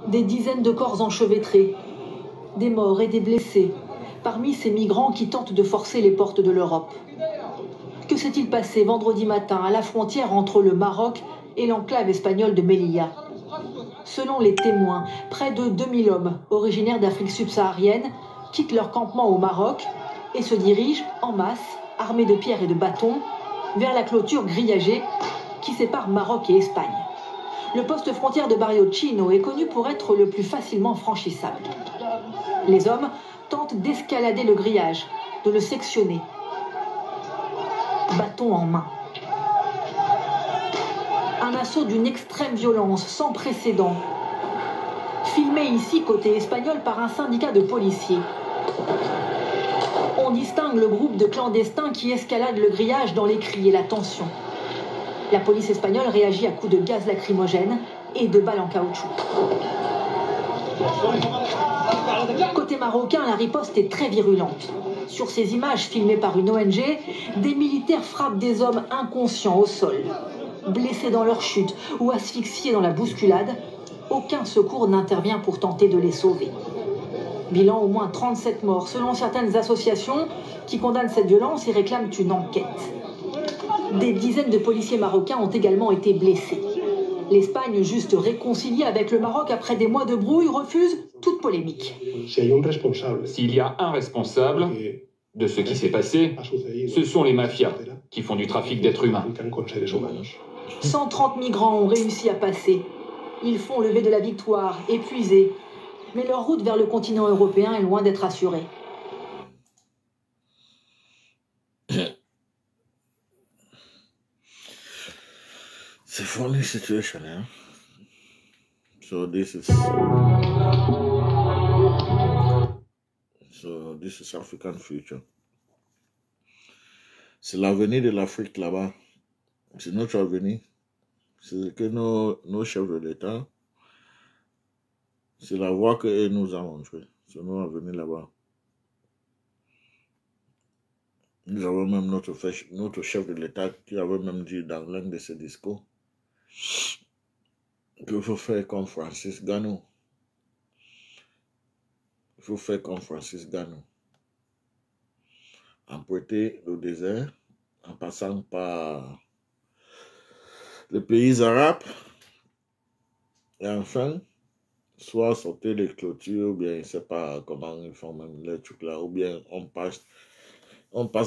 Des dizaines de corps enchevêtrés, des morts et des blessés, parmi ces migrants qui tentent de forcer les portes de l'Europe. Que s'est-il passé vendredi matin à la frontière entre le Maroc et l'enclave espagnole de Melilla? Selon les témoins, près de 2000 hommes originaires d'Afrique subsaharienne quittent leur campement au Maroc et se dirigent en masse, armés de pierres et de bâtons, vers la clôture grillagée qui sépare Maroc et Espagne. Le poste frontière de Barrio-Chino est connu pour être le plus facilement franchissable. Les hommes tentent d'escalader le grillage, de le sectionner, bâton en main. Un assaut d'une extrême violence sans précédent, filmé ici côté espagnol par un syndicat de policiers. On distingue le groupe de clandestins qui escalade le grillage dans les cris et la tension. La police espagnole réagit à coups de gaz lacrymogène et de balles en caoutchouc. Côté marocain, la riposte est très virulente. Sur ces images filmées par une ONG, des militaires frappent des hommes inconscients au sol. Blessés dans leur chute ou asphyxiés dans la bousculade, aucun secours n'intervient pour tenter de les sauver. Bilan au moins 37 morts, selon certaines associations qui condamnent cette violence et réclament une enquête. Des dizaines de policiers marocains ont également été blessés. L'Espagne, juste réconciliée avec le Maroc après des mois de brouille, refuse toute polémique. S'il y a un responsable de ce qui s'est passé, ce sont les mafias qui font du trafic d'êtres humains. 130 migrants ont réussi à passer. Ils font lever de la victoire, épuisés. Mais leur route vers le continent européen est loin d'être assurée. It's a funny situation, eh? So this is African future. C'est l'avenir de l'Afrique là-bas. C'est notre avenir. C'est que nos chefs de l'État, c'est la voie que nous avons montrée. C'est notre avenir là-bas. Nous avons même notre chef de l'État qui avait même dit dans l'un de ses discours qu'il faut faire comme Francis Ngannou. Il faut faire comme Francis Ngannou. Emprunter le désert en passant par les pays arabes et enfin, soit sauter les clôtures, ou bien je ne sais pas comment ils font même les trucs là, ou bien on passe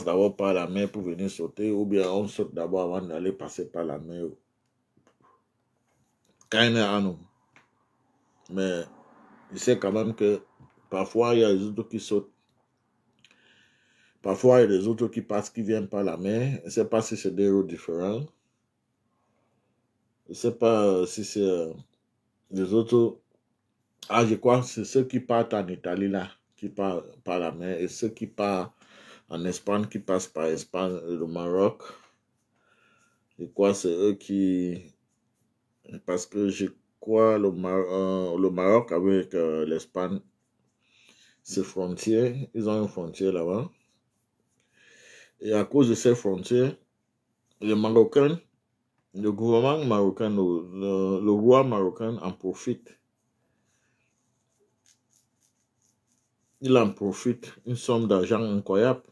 d'abord par la mer pour venir sauter, ou bien on saute d'abord avant d'aller passer par la mer. Mais je sais quand même que parfois il y a des autres qui sautent. Parfois il y a des autres qui passent, qui viennent par la mer. Je ne sais pas si c'est des routes différentes. Je ne sais pas si c'est des autres. Ah, je crois que c'est ceux qui partent en Italie là, qui partent par la mer, et ceux qui partent en Espagne, qui passent par Espagne et le Maroc. Je crois que c'est eux qui... Parce que je crois le Maroc avec l'Espagne, c'est frontières. Ils ont une frontière là-bas. Et à cause de ces frontières, les Marocains, le gouvernement marocain, le roi marocain en profite. Il en profite une somme d'argent incroyable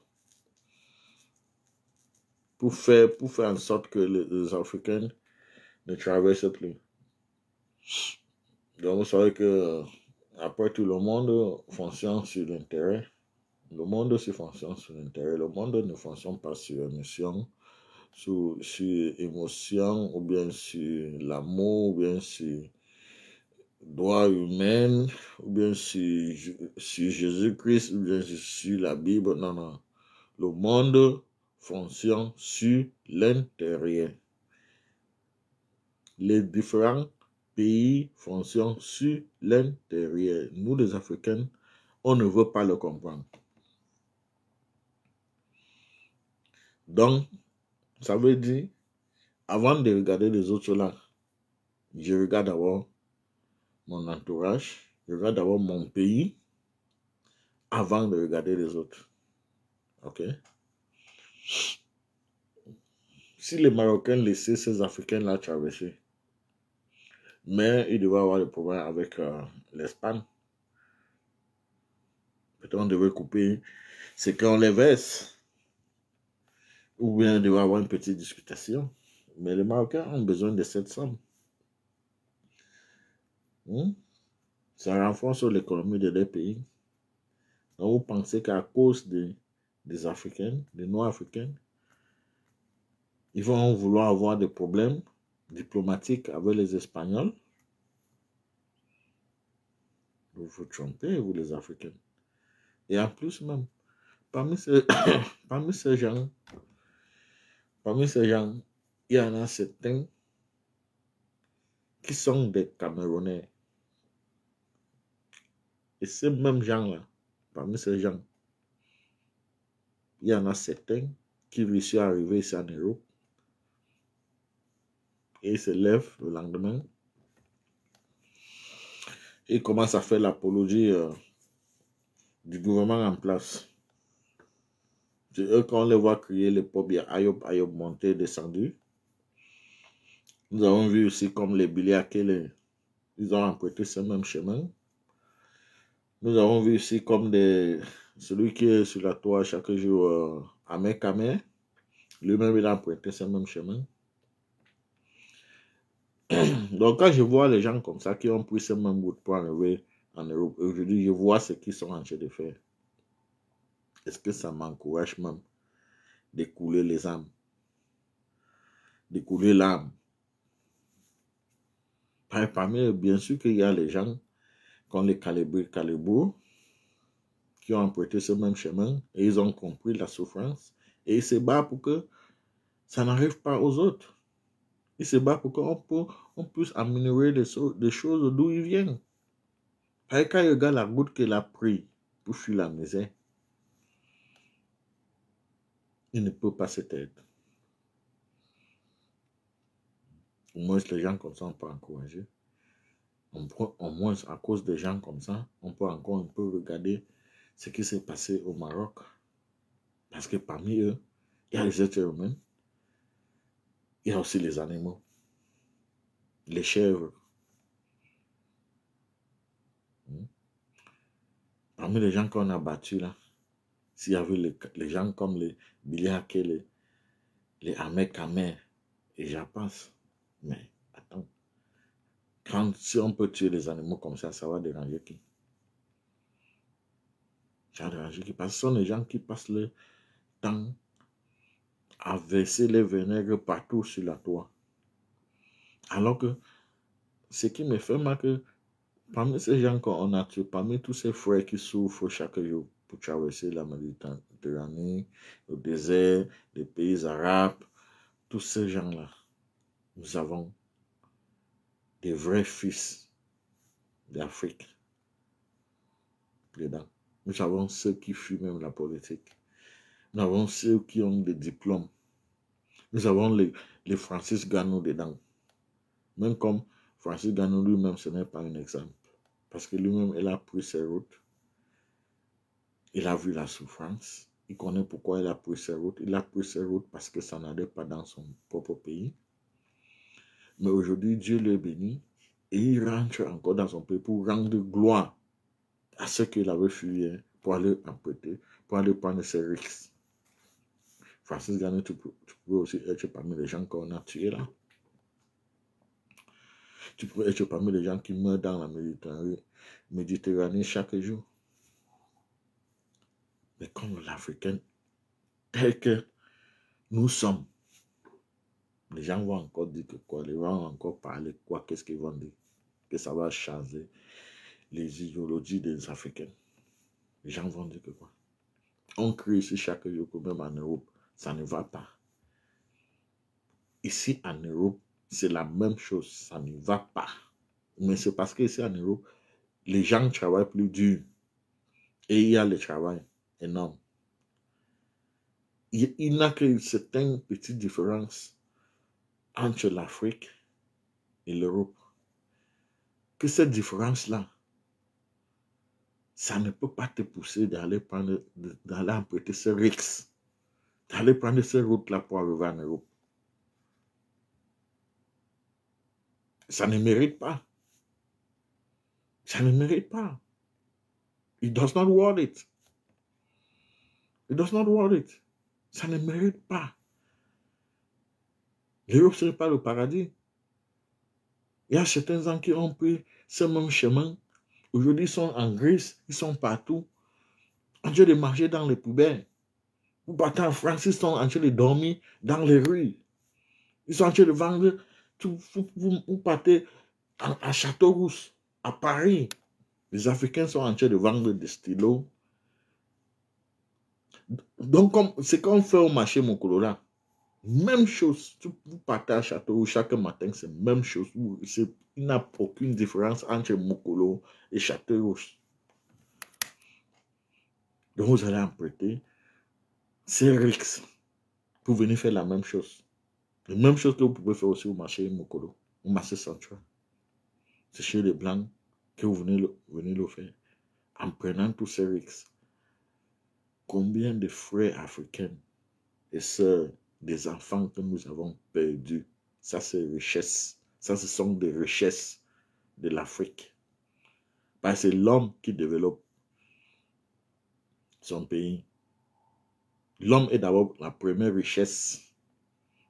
pour faire en sorte que les Africains ne traversent plus. Donc vous savez que après tout, le monde fonctionne sur l'intérêt. Le monde aussi fonctionne sur l'intérêt. Le monde ne fonctionne pas sur émotion, sur émotion, ou bien sur l'amour, ou bien sur droit humain, ou bien sur Jésus-Christ, ou bien sur la Bible. Non, non. Le monde fonctionne sur l'intérieur. Les différents pays fonctionnent sur l'intérieur. Nous, les Africains, on ne veut pas le comprendre. Donc, ça veut dire, avant de regarder les autres là, je regarde d'abord mon entourage, je regarde d'abord mon pays, avant de regarder les autres. Ok? Si les Marocains laissaient ces Africains là traverser, Mais il devait avoir des problèmes avec l'Espagne. Peut-être on devait couper ce qu'on les verse. Ou bien il devait avoir une petite disputation. Mais les Marocains ont besoin de cette somme. Ça renforce l'économie de leur pays. Donc vous pensez qu'à cause des Africains, des Noirs-Africains, ils vont vouloir avoir des problèmes diplomatiques avec les Espagnols? Vous vous trompez, vous les Africains. Et en plus même, parmi ces gens, il y en a certains qui sont des Camerounais. Et ces mêmes gens-là, parmi ces gens, il y en a certains qui réussissent à arriver ici en Europe et ils se lèvent le lendemain et commencent à faire l'apologie du gouvernement en place. C'est eux qu'on les voit crier les pauvres, Ayob, Ayob monté, descendu. Nous avons vu aussi comme les Biliakele, ils ont emprunté ce même chemin. Nous avons vu aussi comme celui qui est sur la toit chaque jour, Ahmed Kamé, lui-même il a emprunté ce même chemin. Donc quand je vois les gens comme ça qui ont pris ce même bout pour arriver en Europe, aujourd'hui je vois ce qu'ils sont en train de faire. Est-ce que ça m'encourage même d'écouler les âmes, d'écouler l'âme? Parmi eux, bien sûr qu'il y a les gens comme les Calibou, qui ont emprunté ce même chemin et ils ont compris la souffrance et ils se battent pour que ça n'arrive pas aux autres. Ils se battent pour qu'on puisse améliorer des choses d'où ils viennent. Quand il regarde la goutte qu'il a pris pour fuir la misère, il ne peut pas se taire. Au moins, les gens comme ça, on peut encourager. Au moins, à cause des gens comme ça, on peut encore un peu regarder ce qui s'est passé au Maroc. Parce que parmi eux, il y a les êtres humains, il y a aussi les animaux, les chèvres. Parmi les gens qu'on a battus là, s'il y avait les gens comme les Biliaké, les Ahmed Kamé, et j'en passe. Mais attends, si on peut tuer les animaux comme ça va déranger qui? Ça va déranger qui? Parce que ce sont les gens qui passent le temps à verser les vinaigres partout sur la toit. Alors que ce qui me fait mal que parmi ces gens qu'on a tués, parmi tous ces frères qui souffrent chaque jour pour traverser la Méditerranée, le désert, les pays arabes, tous ces gens-là, nous avons des vrais fils d'Afrique dedans. Nous avons ceux qui fuient même la politique. Nous avons ceux qui ont des diplômes. Nous avons les Francis Gano dedans. Même comme Francis Gano lui-même, ce n'est pas un exemple. Parce que lui-même, il a pris ses routes. Il a vu la souffrance. Il connaît pourquoi il a pris ses routes. Il a pris ses routes parce que ça n'allait pas dans son propre pays. Mais aujourd'hui, Dieu le bénit. Et il rentre encore dans son pays pour rendre gloire à ce qu'il avait fui, pour aller emprunter, pour aller prendre ses risques. Francis Gano, tu peux aussi être parmi les gens qu'on a tués là. Tu peux être parmi les gens qui meurent dans la Méditerranée chaque jour. Mais comme l'Africain, tel que nous sommes, les gens vont encore dire que quoi? Les gens vont encore parler quoi? Qu'est-ce qu'ils vont dire? Que ça va changer les idéologies des Africains. Les gens vont dire que quoi? On crie ici chaque jour que même en Europe, ça ne va pas. Ici en Europe, c'est la même chose, ça ne va pas. Mais c'est parce qu'ici en Europe, les gens travaillent plus dur. Et il y a le travail énorme. Il n'y a que certaines petites différences entre l'Afrique et l'Europe. Que cette différence-là, ça ne peut pas te pousser d'aller emprunter ce risque, d'aller prendre ces routes-là pour arriver en Europe. Ça ne mérite pas. Ça ne mérite pas. It does not want it. It does not want it. Ça ne mérite pas. L'Europe, ce n'est pas le paradis. Il y a certains gens qui ont pris ce même chemin. Aujourd'hui, ils sont en Grèce, ils sont partout. En train de marcher dans les poubelles. Vous partez en France, ils sont en train de dormir dans les rues. Ils sont en train de vendre. Vous partez à Châteaurousse, à Paris. Les Africains sont en train de vendre des stylos. Donc, c'est comme on fait au marché Mokolo là. Même chose. Vous partez à Châteaurousse chaque matin, c'est la même chose. Il n'y a aucune différence entre Mokolo et Châteaurousse. Donc, vous allez emprunter. C'est risque pour venir faire la même chose. La même chose que vous pouvez faire aussi au marché Mokolo, au marché central. C'est chez les Blancs que vous venez le faire. En prenant tous ces risques. Combien de frères africains et sœurs, des enfants que nous avons perdus, ça c'est richesse. Ça, ce sont des richesses de l'Afrique. Parce que c'est l'homme qui développe son pays. L'homme est d'abord la première richesse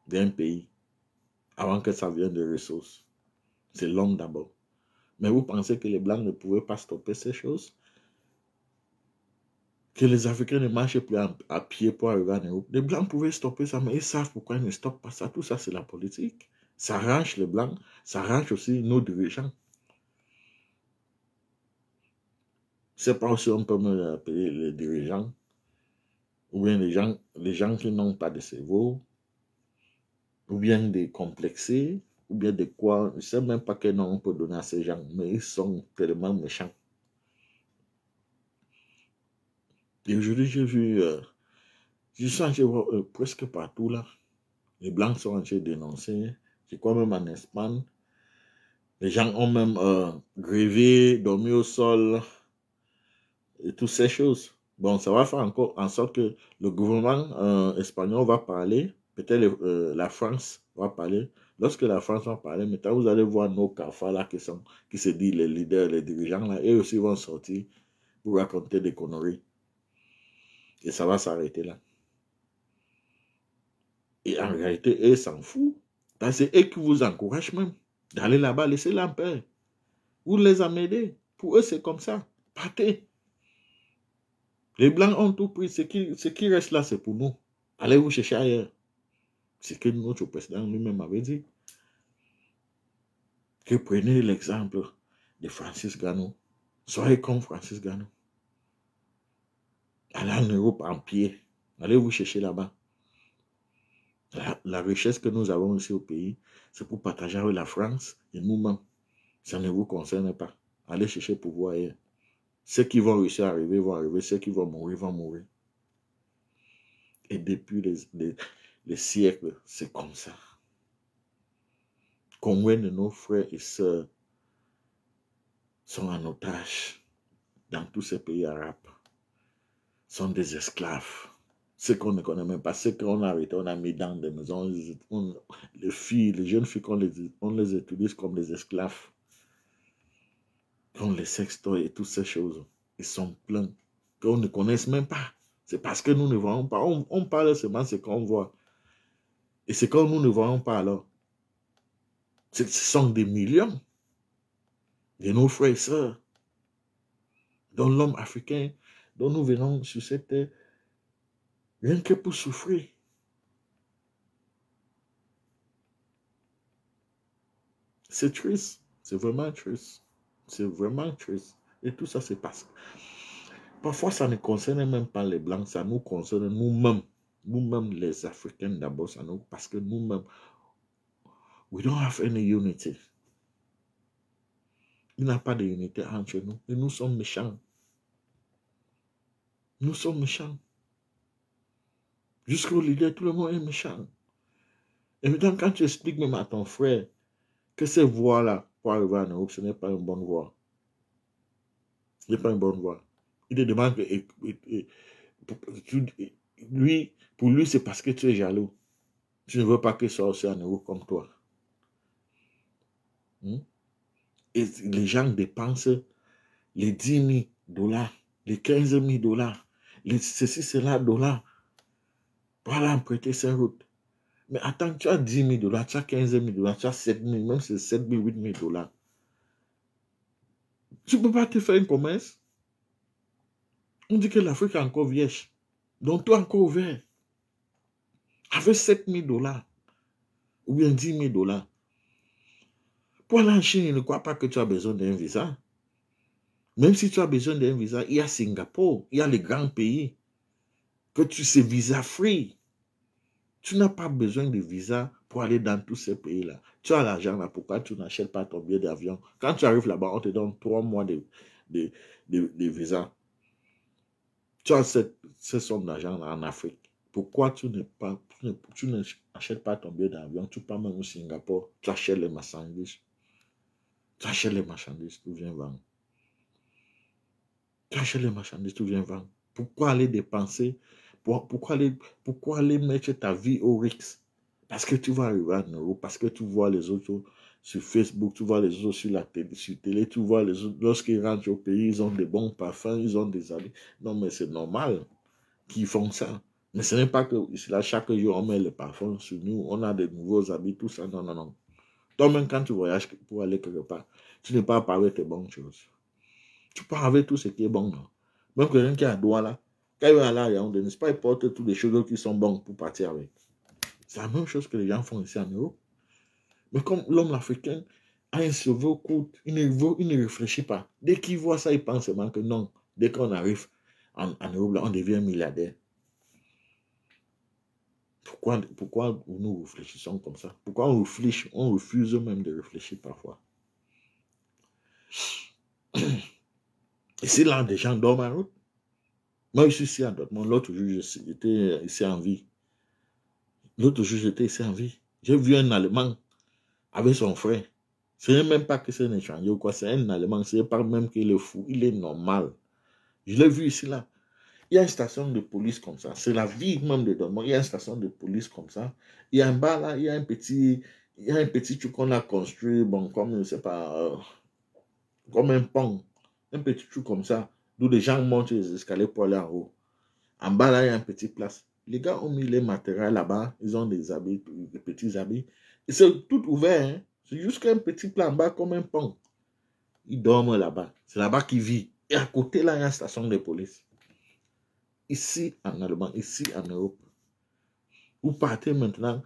d'un pays, avant que ça vienne des ressources. C'est l'homme d'abord. Mais vous pensez que les Blancs ne pouvaient pas stopper ces choses? Que les Africains ne marchent plus à pied pour arriver en Europe? Les Blancs pouvaient stopper ça, mais ils savent pourquoi ils ne stoppent pas ça. Tout ça, c'est la politique. Ça arrange les Blancs, ça arrange aussi nos dirigeants. C'est pas aussi on peut me appeler les dirigeants, ou bien les gens qui n'ont pas de cerveau, ou bien des complexés, ou bien de quoi. Je ne sais même pas quel nom on peut donner à ces gens, mais ils sont tellement méchants. Et aujourd'hui, j'ai vu, je suis en train de voir presque partout là, les Blancs sont en train de dénoncer. Je crois même en Espagne, les gens ont même grévé, dormi au sol, et toutes ces choses. Bon, ça va faire encore en sorte que le gouvernement espagnol va parler, peut-être la France va parler. Lorsque la France va parler, maintenant vous allez voir nos cafards là qui se disent les leaders, les dirigeants là, eux aussi vont sortir pour raconter des conneries. Et ça va s'arrêter là. Et en réalité, eux s'en foutent. Parce que c'est eux qui vous encouragent même d'aller là-bas, laissez-les en paix. Vous les amenez. Pour eux, c'est comme ça. Partez. Les Blancs ont tout pris. Ce qui reste là, c'est pour nous. Allez vous chercher ailleurs. C'est ce que notre président lui-même avait dit. Que prenez l'exemple de Francis Gano. Soyez comme Francis Gano. Allez en Europe en pied. Allez vous chercher là-bas. La richesse que nous avons ici au pays, c'est pour partager avec la France et nous-mêmes. Ça ne vous concerne pas. Allez chercher pouvoir ailleurs. Ceux qui vont réussir à arriver vont arriver. Ceux qui vont mourir vont mourir. Et depuis les siècles, c'est comme ça. Combien de nos frères et sœurs sont en otage dans tous ces pays arabes, sont des esclaves. Ceux qu'on ne connaît même pas, ceux qu'on a arrêtés, on a mis dans des maisons. Les filles, les jeunes filles, on les utilise comme des esclaves. Qu'on les sextoie et toutes ces choses. Ils sont pleins. Qu'on ne connaisse même pas. C'est parce que nous ne voyons pas. On parle seulement de ce qu'on voit. Et ce que nous ne voyons pas alors. Ce sont des millions de nos frères et sœurs, dont l'homme africain, dont nous venons sur cette terre, rien que pour souffrir. C'est triste. C'est vraiment triste. C'est vraiment triste. Et tout ça, c'est parce que parfois, ça ne concerne même pas les Blancs, ça nous concerne nous-mêmes. Nous-mêmes, les Africains d'abord, ça nous, parce que nous-mêmes, we don't have any unity. Il n'y a pas d'unité entre nous. Et nous sommes méchants. Nous sommes méchants. Jusqu'au leader, tout le monde est méchant. Et maintenant, quand tu expliques même à ton frère que ces voies-là, pour arriver en Europe, ce n'est pas une bonne voie. Ce n'est pas une bonne voie. Il te demande que pour lui, c'est parce que tu es jaloux. Tu ne veux pas qu'il soit aussi en Europe comme toi. Et les gens dépensent les 10 000 $, les 15 000 $, les ceci, cela dollars pour aller emprunter ces routes. Mais attends, tu as 10 000 $, tu as 15 000 $, tu as 7 000, même c'est 7 000, 8 000 $. Tu ne peux pas te faire un commerce. On dit que l'Afrique est encore vieille. Donc, toi encore ouvert. Avec 7 000 $ ou bien 10 000 $. Pour aller en Chine, il ne croit pas que tu as besoin d'un visa. Même si tu as besoin d'un visa, il y a Singapour, il y a les grands pays. Que tu sais visa free. Tu n'as pas besoin de visa pour aller dans tous ces pays-là. Tu as l'argent là, pourquoi tu n'achètes pas ton billet d'avion? Quand tu arrives là-bas, on te donne 3 mois de visa. Tu as cette somme d'argent en Afrique. Pourquoi tu n'achètes pas ton billet d'avion? Tu pars même au Singapour, tu achètes les marchandises. Tu achètes les marchandises, tu viens vendre. Tu achètes les marchandises, tu viens vendre. Pourquoi aller dépenser? Pourquoi aller mettre ta vie au risque? Parce que tu vas arriver en Europe, parce que tu vois les autres sur Facebook, tu vois les autres sur la télé, tu vois les autres, lorsqu'ils rentrent au pays, ils ont des bons parfums, ils ont des habits. Non, mais c'est normal qu'ils font ça. Mais ce n'est pas que là, chaque jour, on met le parfum sur nous, on a des nouveaux habits, tout ça. Non, non, non. Toi-même, quand tu voyages pour aller quelque part, tu n'es pas avec tes bonnes choses. Tu pars avec tout ce qui est bon. Non? Même quelqu'un qui a droit là, quand il va aller à Yaoundé, n'est-ce pas, il porte toutes les choses qui sont bonnes pour partir avec. C'est la même chose que les gens font ici en Europe. Mais comme l'homme africain a un cerveau court, il ne réfléchit pas. Dès qu'il voit ça, il pense seulement que non. Dès qu'on arrive en Europe, là, on devient milliardaire. Pourquoi nous réfléchissons comme ça? Pourquoi on refuse même de réfléchir parfois? Et c'est là des gens dorment en route. Moi, je suis ici à Dortmund. L'autre jour, j'étais ici en vie. J'ai vu un Allemand avec son frère. Ce n'est même pas que c'est un étranger ou quoi. C'est un Allemand. Ce n'est pas même qu'il est fou. Il est normal. Je l'ai vu ici, là. Il y a une station de police comme ça. C'est la ville même de Dortmund. Il y a une station de police comme ça. Il y a un bar là. Il y a un petit truc qu'on a construit. Bon, comme, je ne sais pas, comme un pont. Un petit truc comme ça. D'où les gens montent les escaliers pour aller en haut. En bas, là, il y a une petite place. Les gars ont mis les matériels là-bas. Ils ont des habits, des petits habits. Et c'est tout ouvert. Hein? C'est juste qu'un petit plat en bas comme un pont. Ils dorment là-bas. C'est là-bas qu'ils vivent. Et à côté, là, il y a une station de police. Ici, en Allemagne, ici, en Europe. Vous partez maintenant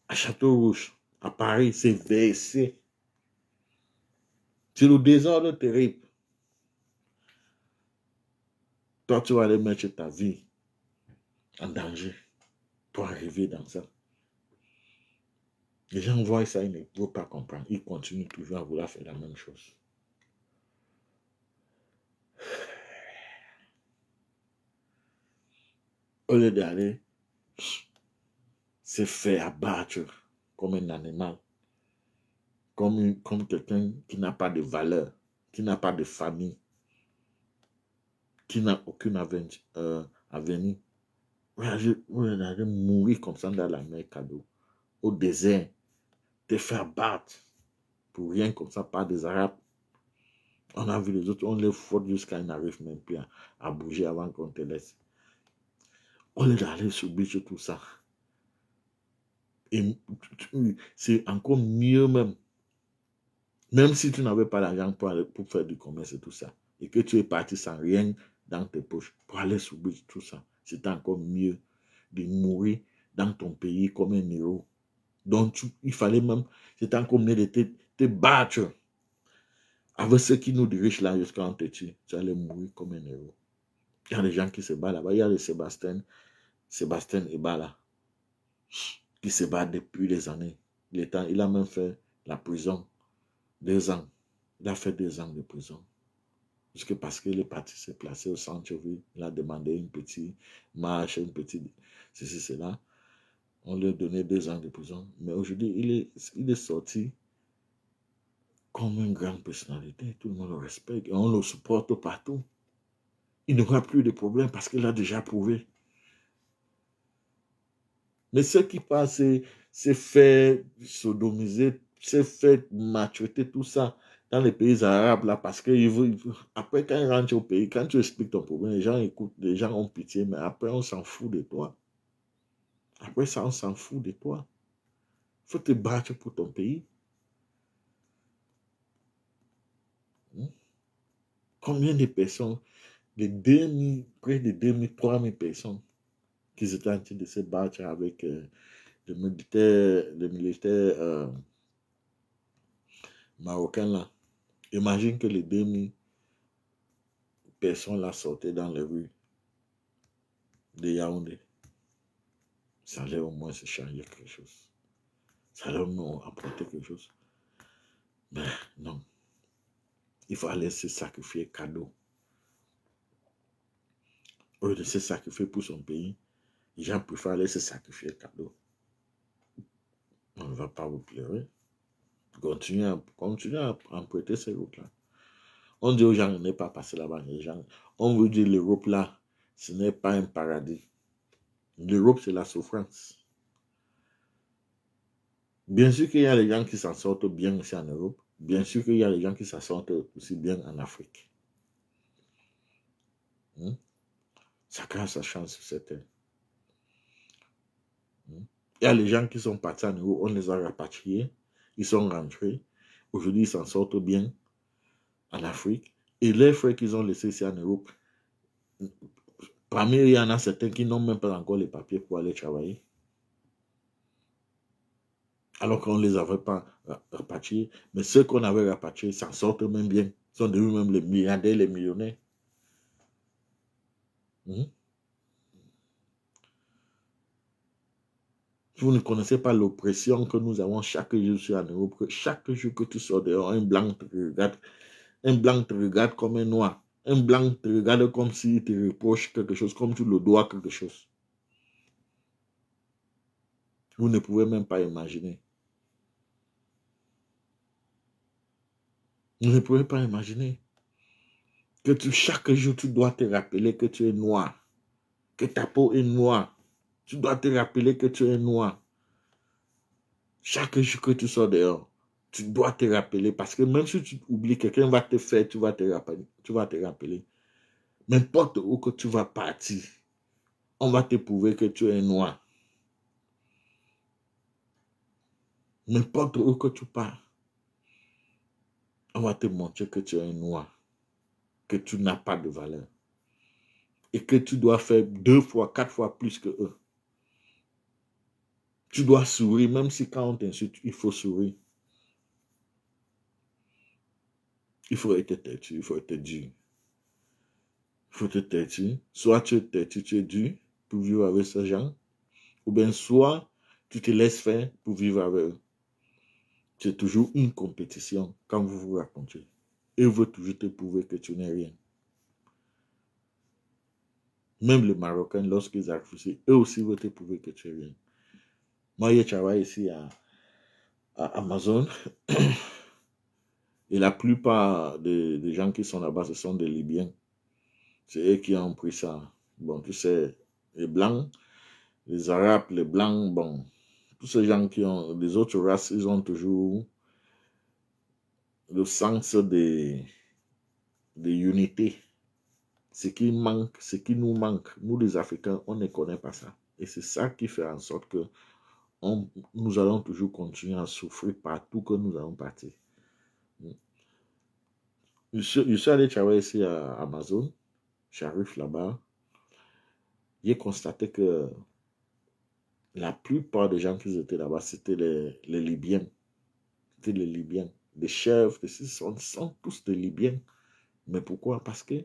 à Château-Rouge, à Paris, c'est VSC. C'est le désordre terrible. Toi, tu vas aller mettre ta vie en danger pour arriver dans ça. Les gens voient ça, ils ne peuvent pas comprendre. Ils continuent toujours à vouloir faire la même chose. Au lieu d'aller se faire abattre comme un animal, comme quelqu'un qui n'a pas de valeur, qui n'a pas de famille, qui n'a aucune avenir. Vous allez mourir comme ça dans la mer cadeau, au désert, te faire battre pour rien comme ça par des Arabes. On a vu les autres, on les faute jusqu'à ils n'arrivent même plus à bouger avant qu'on te laisse. On les allait subir tout ça. Et c'est encore mieux même. Même si tu n'avais pas l'argent pour faire du commerce et tout ça. Et que tu es parti sans rien dans tes poches pour aller subir tout ça. C'est encore mieux de mourir dans ton pays comme un héros. Donc il fallait même, c'est encore mieux de te battre avec ceux qui nous dirigent là jusqu'à on te tue. Tu allais mourir comme un héros. Il y a des gens qui se battent là-bas. Il y a le Sébastien Ebala qui se bat depuis des années. Il a même fait la prison 2 ans. Il a fait 2 ans de prison. Parce que le parti s'est placé au centre-ville. Il a demandé une petite marche, une petite ceci, cela. On lui a donné 2 ans de prison. Mais aujourd'hui, il est sorti comme une grande personnalité. Tout le monde le respecte. Et on le supporte partout. Il n'aura plus de problème parce qu'il a déjà prouvé. Mais ceux qui passent, c'est fait sodomiser s'est fait maltraiter tout ça dans les pays arabes, là, parce que après, quand ils rentrent au pays, quand tu expliques ton problème, les gens écoutent, les gens ont pitié, mais après, on s'en fout de toi. Après ça, on s'en fout de toi. Il faut te battre pour ton pays. Combien de personnes, près de 2000, 3000 personnes qui étaient en train de se battre avec les militaires marocains là. Imagine que les 2000 personnes là sortaient dans les rues de Yaoundé. Ça allait au moins se changer quelque chose. Ça allait au moins apporter quelque chose. Mais non. Il faut aller se sacrifier cadeau. Au lieu de se sacrifier pour son pays, les gens préfèrent aller se sacrifier cadeau. On ne va pas vous pleurer. Continuez à emprunter ces routes-là. On dit aux gens, ne pas passer là-bas. On vous dit l'Europe là, ce n'est pas un paradis. L'Europe, c'est la souffrance. Bien sûr qu'il y a les gens qui s'en sortent bien ici en Europe. Bien sûr qu'il y a les gens qui s'en sortent aussi bien en Afrique. Chacun a sa chance sur cette terre. Il y a les gens qui sont partis en Europe, on les a rapatriés. Ils sont rentrés. Aujourd'hui, ils s'en sortent bien en Afrique. Et les frères qu'ils ont laissés ici en Europe, parmi eux, il y en a certains qui n'ont même pas encore les papiers pour aller travailler. Alors qu'on ne les avait pas rapatriés. Mais ceux qu'on avait rapatriés s'en sortent même bien. Ils sont devenus même les milliardaires, les millionnaires. Vous ne connaissez pas l'oppression que nous avons chaque jour en Europe. Chaque jour que tu sors dehors, un blanc te regarde comme un noir. Un blanc te regarde comme s'il te reproche quelque chose, comme tu le dois quelque chose. Vous ne pouvez même pas imaginer. Vous ne pouvez pas imaginer que chaque jour, tu dois te rappeler que tu es noir, que ta peau est noire. Tu dois te rappeler que tu es noir. Chaque jour que tu sors dehors, tu dois te rappeler, parce que même si tu oublies, quelqu'un va te faire, tu vas te rappeler. N'importe où que tu vas partir, on va te prouver que tu es noir. N'importe où que tu pars, on va te montrer que tu es noir, que tu n'as pas de valeur et que tu dois faire 2 fois, 4 fois plus que eux. Tu dois sourire, même si quand on t'insulte, il faut sourire. Il faut être têtu, il faut être dur. Il faut être têtu. Soit tu es têtu, tu es dur pour vivre avec ces gens, ou bien soit tu te laisses faire pour vivre avec eux. C'est toujours une compétition quand vous vous racontez. Ils veulent toujours te prouver que tu n'es rien. Même les Marocains, lorsqu'ils arrivent ici, eux aussi veulent te prouver que tu es rien. Moi, je travaille ici à Amazon. Et la plupart des gens qui sont là-bas, ce sont des Libyens. C'est eux qui ont pris ça. Bon, tu sais, les Blancs, les Arabes, les Blancs, bon, tous ces gens qui ont des autres races, ils ont toujours le sens de unité. Ce qui manque, ce qui nous manque, nous les Africains, on ne connaît pas ça. Et c'est ça qui fait en sorte que nous allons toujours continuer à souffrir partout que nous allons partir. Je suis allé travailler ici à Amazon. J'arrive là-bas. J'ai constaté que la plupart des gens qui étaient là-bas, c'était les Libyens. C'était les Libyens. Les chefs, sont tous des Libyens. Mais pourquoi? Parce que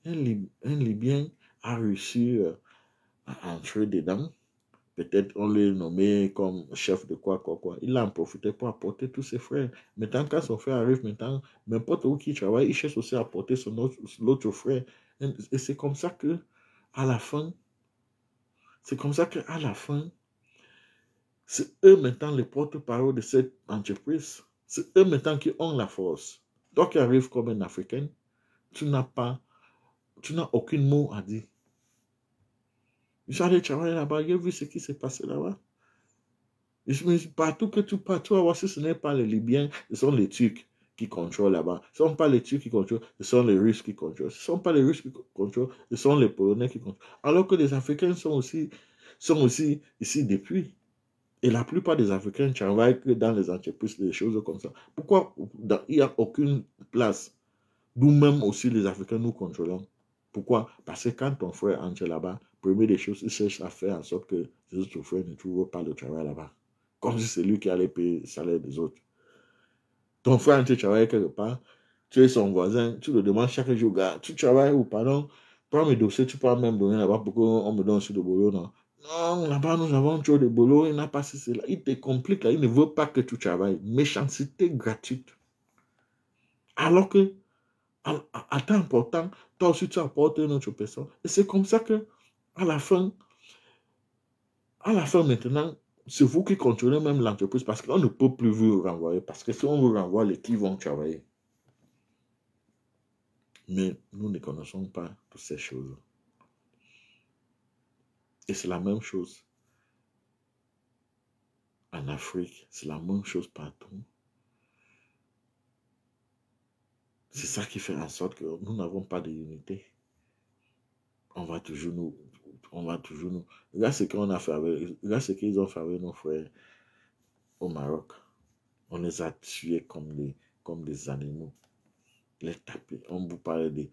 un Libyen a réussi à entrer dedans. Peut-être on l'a nommé comme chef de quoi. Il en profitait pour apporter tous ses frères. Maintenant, quand son frère arrive, n'importe où qui travaille, il cherche aussi à apporter l'autre frère. Et c'est comme ça que, à la fin, c'est eux maintenant les porte-parole de cette entreprise. C'est eux maintenant qui ont la force. Toi qui arrives comme un Africain, tu n'as aucun mot à dire. J'allais travailler là-bas, j'ai vu ce qui s'est passé là-bas. Partout que tu pars, tu vas voir, si ce n'est pas les Libyens, ce sont les Turcs qui contrôlent là-bas. Ce ne sont pas les Turcs qui contrôlent, ce sont les Russes qui contrôlent. Ce ne sont pas les Russes qui contrôlent, ce sont les Polonais qui contrôlent. Alors que les Africains sont aussi ici depuis. Et la plupart des Africains travaillent que dans les entreprises, des choses comme ça. Pourquoi il n'y a aucune place? Nous-mêmes aussi, les Africains, nous contrôlons. Pourquoi? Parce que quand ton frère entre là-bas, première des choses, il cherche à faire en sorte que les autres frères ne trouvent pas de travail là-bas. Comme si c'est lui qui allait payer le salaire des autres. Ton frère entre travaille quelque part, tu es son voisin, tu le demandes chaque jour, gars, tu travailles ou pardon, prends mes dossiers, tu peux même donner là-bas pour qu'on me donne sur le boulot, non? Non, là-bas, nous avons trop de boulot, il n'a pas ceci, là. Il te complique, là, il ne veut pas que tu travailles. Méchanceté gratuite. Alors que, à temps important, toi aussi, tu apportes une autre personne. Et c'est comme ça que, à la fin maintenant, c'est vous qui contrôlez même l'entreprise parce qu'on ne peut plus vous renvoyer. Parce que si on vous renvoie, les qui vont travailler. Mais nous ne connaissons pas toutes ces choses. Et c'est la même chose en Afrique. C'est la même chose partout. C'est ça qui fait en sorte que nous n'avons pas d'unité. On va toujours nous... Regarde ce qu'on a fait avec... Regarde ce qu'ils ont fait avec nos frères au Maroc. On les a tués comme des animaux. Les taper. On vous parle de...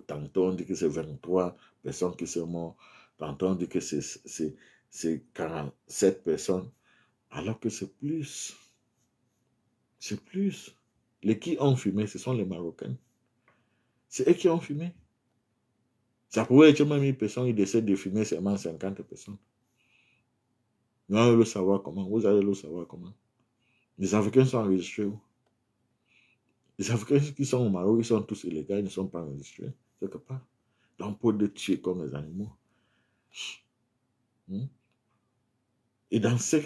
Tantôt on dit que c'est 23 personnes qui sont mortes. Tantôt on dit que c'est 47 personnes. Alors que c'est plus. C'est plus. Les qui ont fumé, ce sont les Marocains. C'est eux qui ont fumé. Ça pourrait être même une personne, ils décident de fumer seulement 50 personnes. Vous allez le savoir comment. Vous allez le savoir comment. Les Africains sont enregistrés où? Les Africains qui sont au Maroc, ils sont tous illégaux, ils ne sont pas enregistrés, quelque part. Donc, pour les tuer comme les animaux. Et dans ce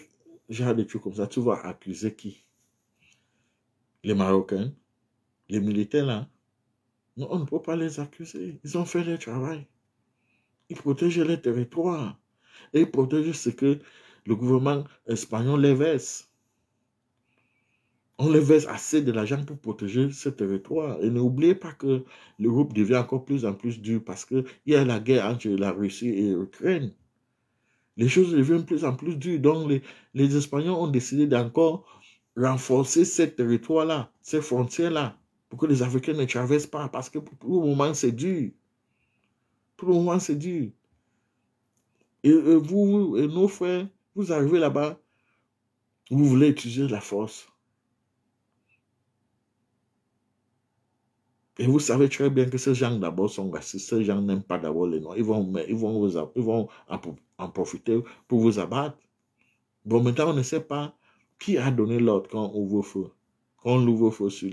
genre de trucs comme ça, tu vas accuser qui? Les Marocains, les militaires là. Non, on ne peut pas les accuser. Ils ont fait leur travail. Ils protègent les territoires. Et ils protègent ce que le gouvernement espagnol les verse. On les verse assez de l'argent pour protéger ce territoire. Et n'oubliez pas que l'Europe devient encore plus en plus dure parce qu'il y a la guerre entre la Russie et l'Ukraine. Les choses deviennent de plus en plus dures. Donc, les Espagnols ont décidé d'encore renforcer ce territoire-là, ces frontières-là, pour que les Africains ne traversent pas. Parce que pour le moment, c'est dur. Pour le moment, c'est dur. Et vous et nos frères, vous arrivez là-bas, vous voulez utiliser la force. Et vous savez très bien que ces gens d'abord sont racistes, ces gens n'aiment pas d'abord les Noirs. Ils vont en profiter pour vous abattre. Bon, maintenant, on ne sait pas qui a donné l'ordre quand on ouvre feu. Quand on ouvre feu sur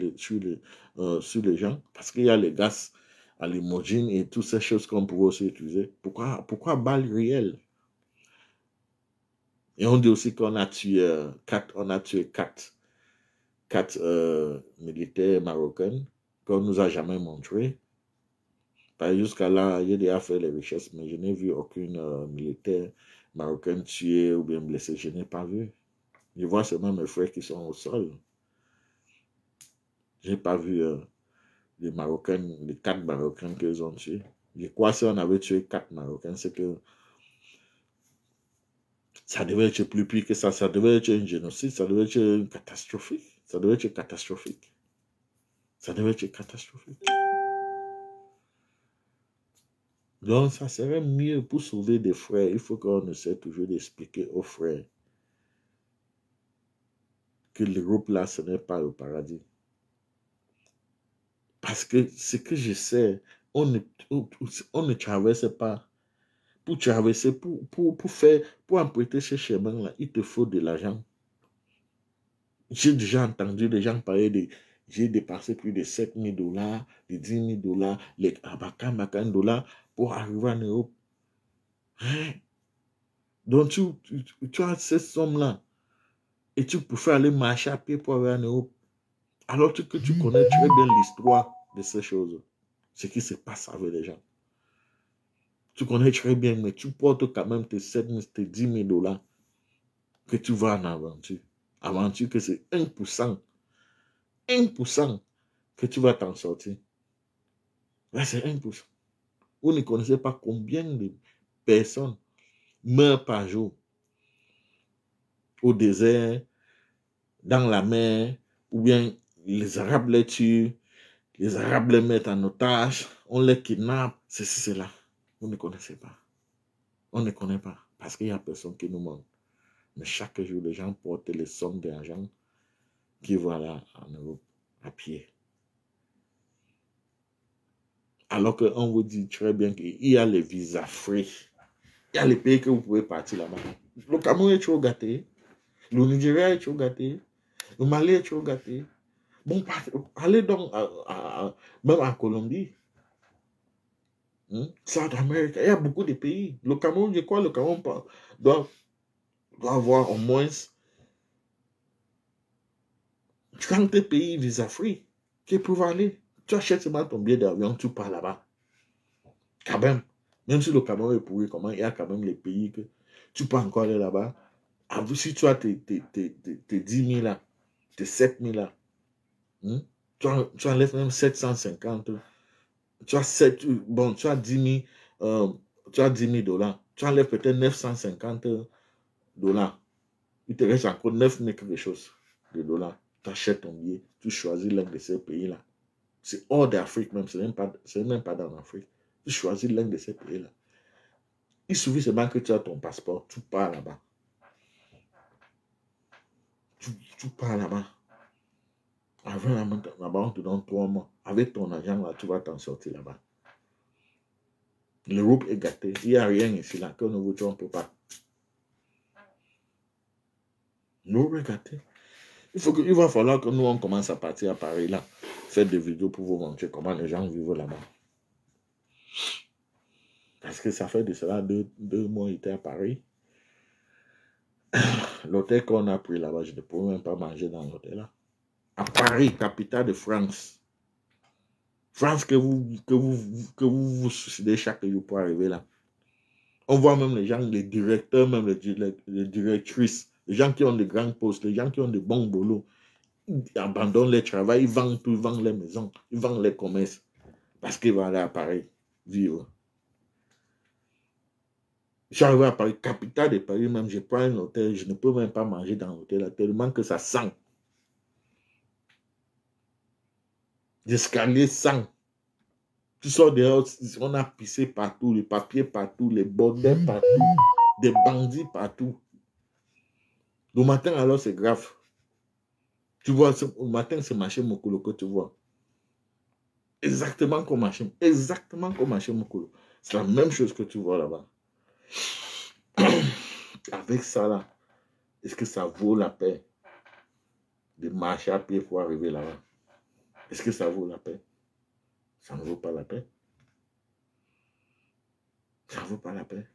les gens, parce qu'il y a les gaz à l'imogine et toutes ces choses qu'on pouvait aussi utiliser. Pourquoi balles réelles? Et on dit aussi qu'on a tué quatre militaires marocains qu'on ne nous a jamais montré. Jusqu'à là, j'ai déjà fait les recherches, mais je n'ai vu aucun militaire marocain tué ou bien blessé. Je n'ai pas vu. Je vois seulement mes frères qui sont au sol. Je n'ai pas vu les 4 Marocains qu'ils ont tués. Je crois que si on avait tué 4 Marocains, c'est que ça devait être plus pire que ça. Ça devait être un génocide, ça devait être catastrophique. Ça devait être catastrophique. Ça devait être catastrophique. Donc, ça serait mieux pour sauver des frères. Il faut qu'on essaie toujours d'expliquer aux frères que l'Europe, là, ce n'est pas le paradis. Parce que ce que je sais, on ne traverse pas. Pour traverser, pour emprunter ce chemin-là, il te faut de l'argent. J'ai déjà entendu des gens parler de... J'ai dépensé plus de 7 000 $, de 10 000 $, les $, pour arriver en Europe. Hein? Donc, tu as cette somme-là. Et tu peux aller marcher à pied pour arriver en Europe. Alors que tu connais très bien l'histoire de ces choses. Ce qui se passe avec les gens. Tu connais très bien, mais tu portes quand même tes 7 000, tes 10 000 $. que tu vas en aventure. Aventure que c'est 1%. 1% que tu vas t'en sortir. Là, c'est 1%. Vous ne connaissez pas combien de personnes meurent par jour au désert, dans la mer, ou bien les Arabes les tuent, les Arabes les mettent en otage, on les kidnappe, ceci, cela. Vous ne connaissez pas. On ne connaît pas, parce qu'il n'y a personne qui nous montre. Mais chaque jour, les gens portent les sommes d'argent qui vont là en Europe à pied. Alors qu'on vous dit très bien qu'il y a les visas free. Il y a les pays que vous pouvez partir là-bas. Le Cameroun est trop gâté. Le Nigeria est trop gâté. Le Mali est trop gâté. Bon, allez donc même en Colombie. South America, il y a beaucoup de pays. Le Cameroun, je crois, le Cameroun doit avoir au moins 30 pays visa free qui peuvent aller. Tu achètes seulement ton billet d'avion, tu pars là-bas. Quand même si le Cameroun est pourri, comment il y a quand même les pays que tu peux encore aller là-bas. Si tu as tes 10 000 là, tes 7 000 là, tu enlèves même 750. Tu as 10 000, tu as 10 000 $. Tu enlèves peut-être 950 $. Il te reste encore 9 000 quelque chose de dollars. Tu achètes ton billet, tu choisis l'un de ces pays-là. C'est hors d'Afrique même, c'est même pas dans l'Afrique. Tu choisis l'un de ces pays-là. Il suffit seulement que tu as ton passeport, tu pars là-bas. Tu pars là-bas. Avant là-bas, on te donne 3 mois. Avec ton argent, là, tu vas t'en sortir là-bas. L'Europe est gâtée. Il n'y a rien ici là que nous ne peut pas. L'Europe est gâtée. Il va falloir que nous, on commence à partir à Paris là. Faire des vidéos pour vous montrer comment les gens vivent là-bas. Parce que ça fait de cela 2 mois, il était à Paris. L'hôtel qu'on a pris là-bas, je ne pouvais même pas manger dans l'hôtel là. À Paris, capitale de France. France que vous suicidez chaque jour pour arriver là. On voit même les gens, les directeurs, même les directrices, les gens qui ont de grands postes, les gens qui ont de bons boulots, ils abandonnent leur travail, ils vendent tout, ils vendent les maisons, ils vendent les commerces. Parce qu'ils vont aller à Paris vivre. Je suis arrivé à Paris, capitale de Paris, même je prends un hôtel, je ne peux même pas manger dans l'hôtel, tellement que ça sent. L'escalier sent. Tu sors dehors, on a pissé partout, les papiers partout, les bordels partout, des bandits partout. Le matin, alors, c'est grave. Tu vois, le matin, c'est marché Mokolo que tu vois. Exactement comme marché Mokolo. C'est la même chose que tu vois là-bas. Avec ça, là, est-ce que ça vaut la peine de marcher à pied pour arriver là-bas? Est-ce que ça vaut la peine? Ça ne vaut pas la peine. Ça ne vaut pas la peine.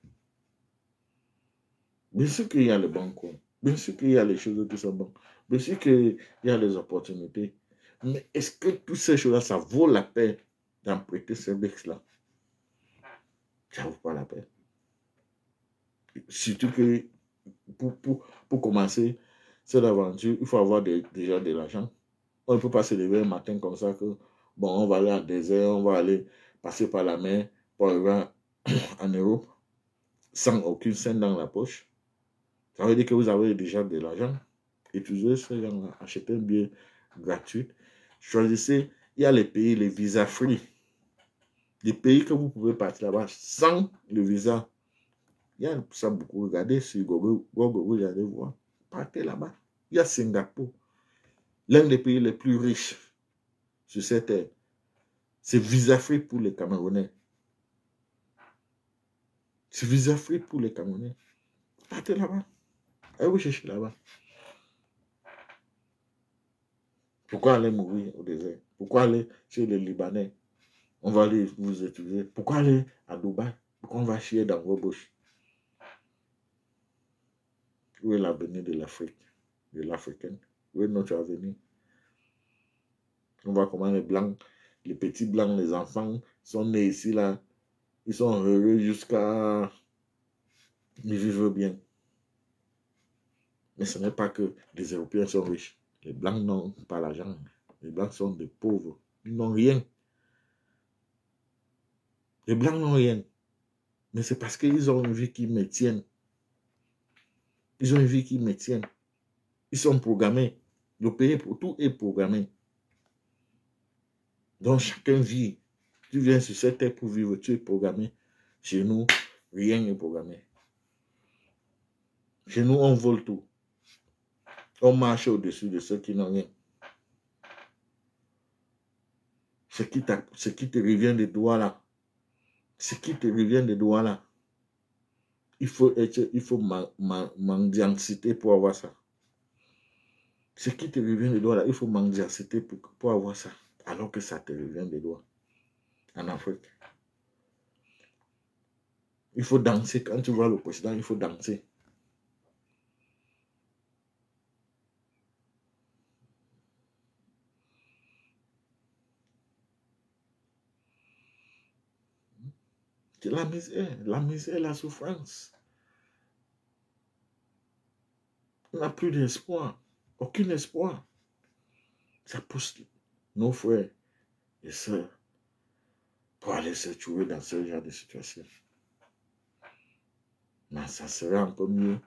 Bien sûr qu'il y a le bon coin. Bien sûr qu'il y a les choses qui sont bonnes. Bien sûr qu'il y a les opportunités. Mais est-ce que toutes ces choses-là, ça vaut la peine d'emprunter ce mix-là? Ça ne vaut pas la peine. Surtout que pour commencer cette aventure, il faut avoir déjà de l'argent. On ne peut pas se lever un matin comme ça que, bon, on va aller en désert, on va aller passer par la mer pour arriver en Europe sans aucune scène dans la poche. Ça veut dire que vous avez déjà de l'argent. Utilisez ce genre-là, achetez un billet gratuit. Choisissez, il y a les pays, les visas free. Les pays que vous pouvez partir là-bas sans le visa. Il y a ça beaucoup. Regardez sur Google, vous allez voir. Partez là-bas. Il y a Singapour. L'un des pays les plus riches sur cette terre. C'est visa free pour les Camerounais. C'est visa free pour les Camerounais. Partez là-bas. Allez vous chercher là-bas. Pourquoi aller mourir au désert? Pourquoi aller chez les Libanais? On va aller vous étudier. Pourquoi aller à Dubaï? Pourquoi on va chier dans vos bouches? Où est l'avenir de l'Afrique? De l'Africaine? Où est notre avenir? On voit comment les blancs, les petits blancs, les enfants sont nés ici là. Ils sont heureux jusqu'à... Ils vivent bien. Mais ce n'est pas que les Européens sont riches. Les Blancs n'ont pas l'argent. Les Blancs sont des pauvres. Ils n'ont rien. Les Blancs n'ont rien. Mais c'est parce qu'ils ont une vie qui me tienne. Ils ont une vie qui me tienne. Ils sont programmés. Le pays pour tout est programmé. Donc chacun vit. Tu viens sur cette terre pour vivre, tu es programmé. Chez nous, rien n'est programmé. Chez nous, on vole tout. On marche au-dessus de ceux qui n'ont rien. Ce qui te revient des doigts là. Ce qui te revient des doigts là. Il faut mendiantité pour avoir ça. Ce qui te revient des doigts là, il faut mendiantité pour avoir ça. Alors que ça te revient des doigts. En Afrique. Il faut danser. Quand tu vois le président, il faut danser. C'est la misère, la souffrance. On n'a plus d'espoir. Aucun espoir. Ça pousse nos frères et sœurs pour aller se trouver dans ce genre de situation. Mais ça serait encore mieux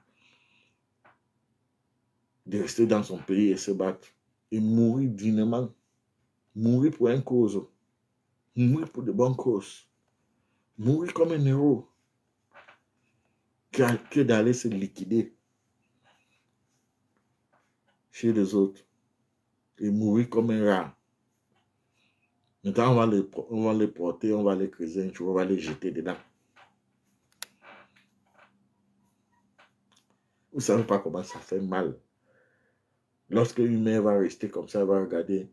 de rester dans son pays et se battre et mourir dignement. Mourir pour une cause. Mourir pour de bonnes causes. Mourir comme un héros. Que d'aller se liquider chez les autres. Et mourir comme un rat. Maintenant, on va les porter, on va les creuser un jour, on va les jeter dedans. Vous ne savez pas comment ça fait mal. Lorsque une mère va rester comme ça, elle va regarder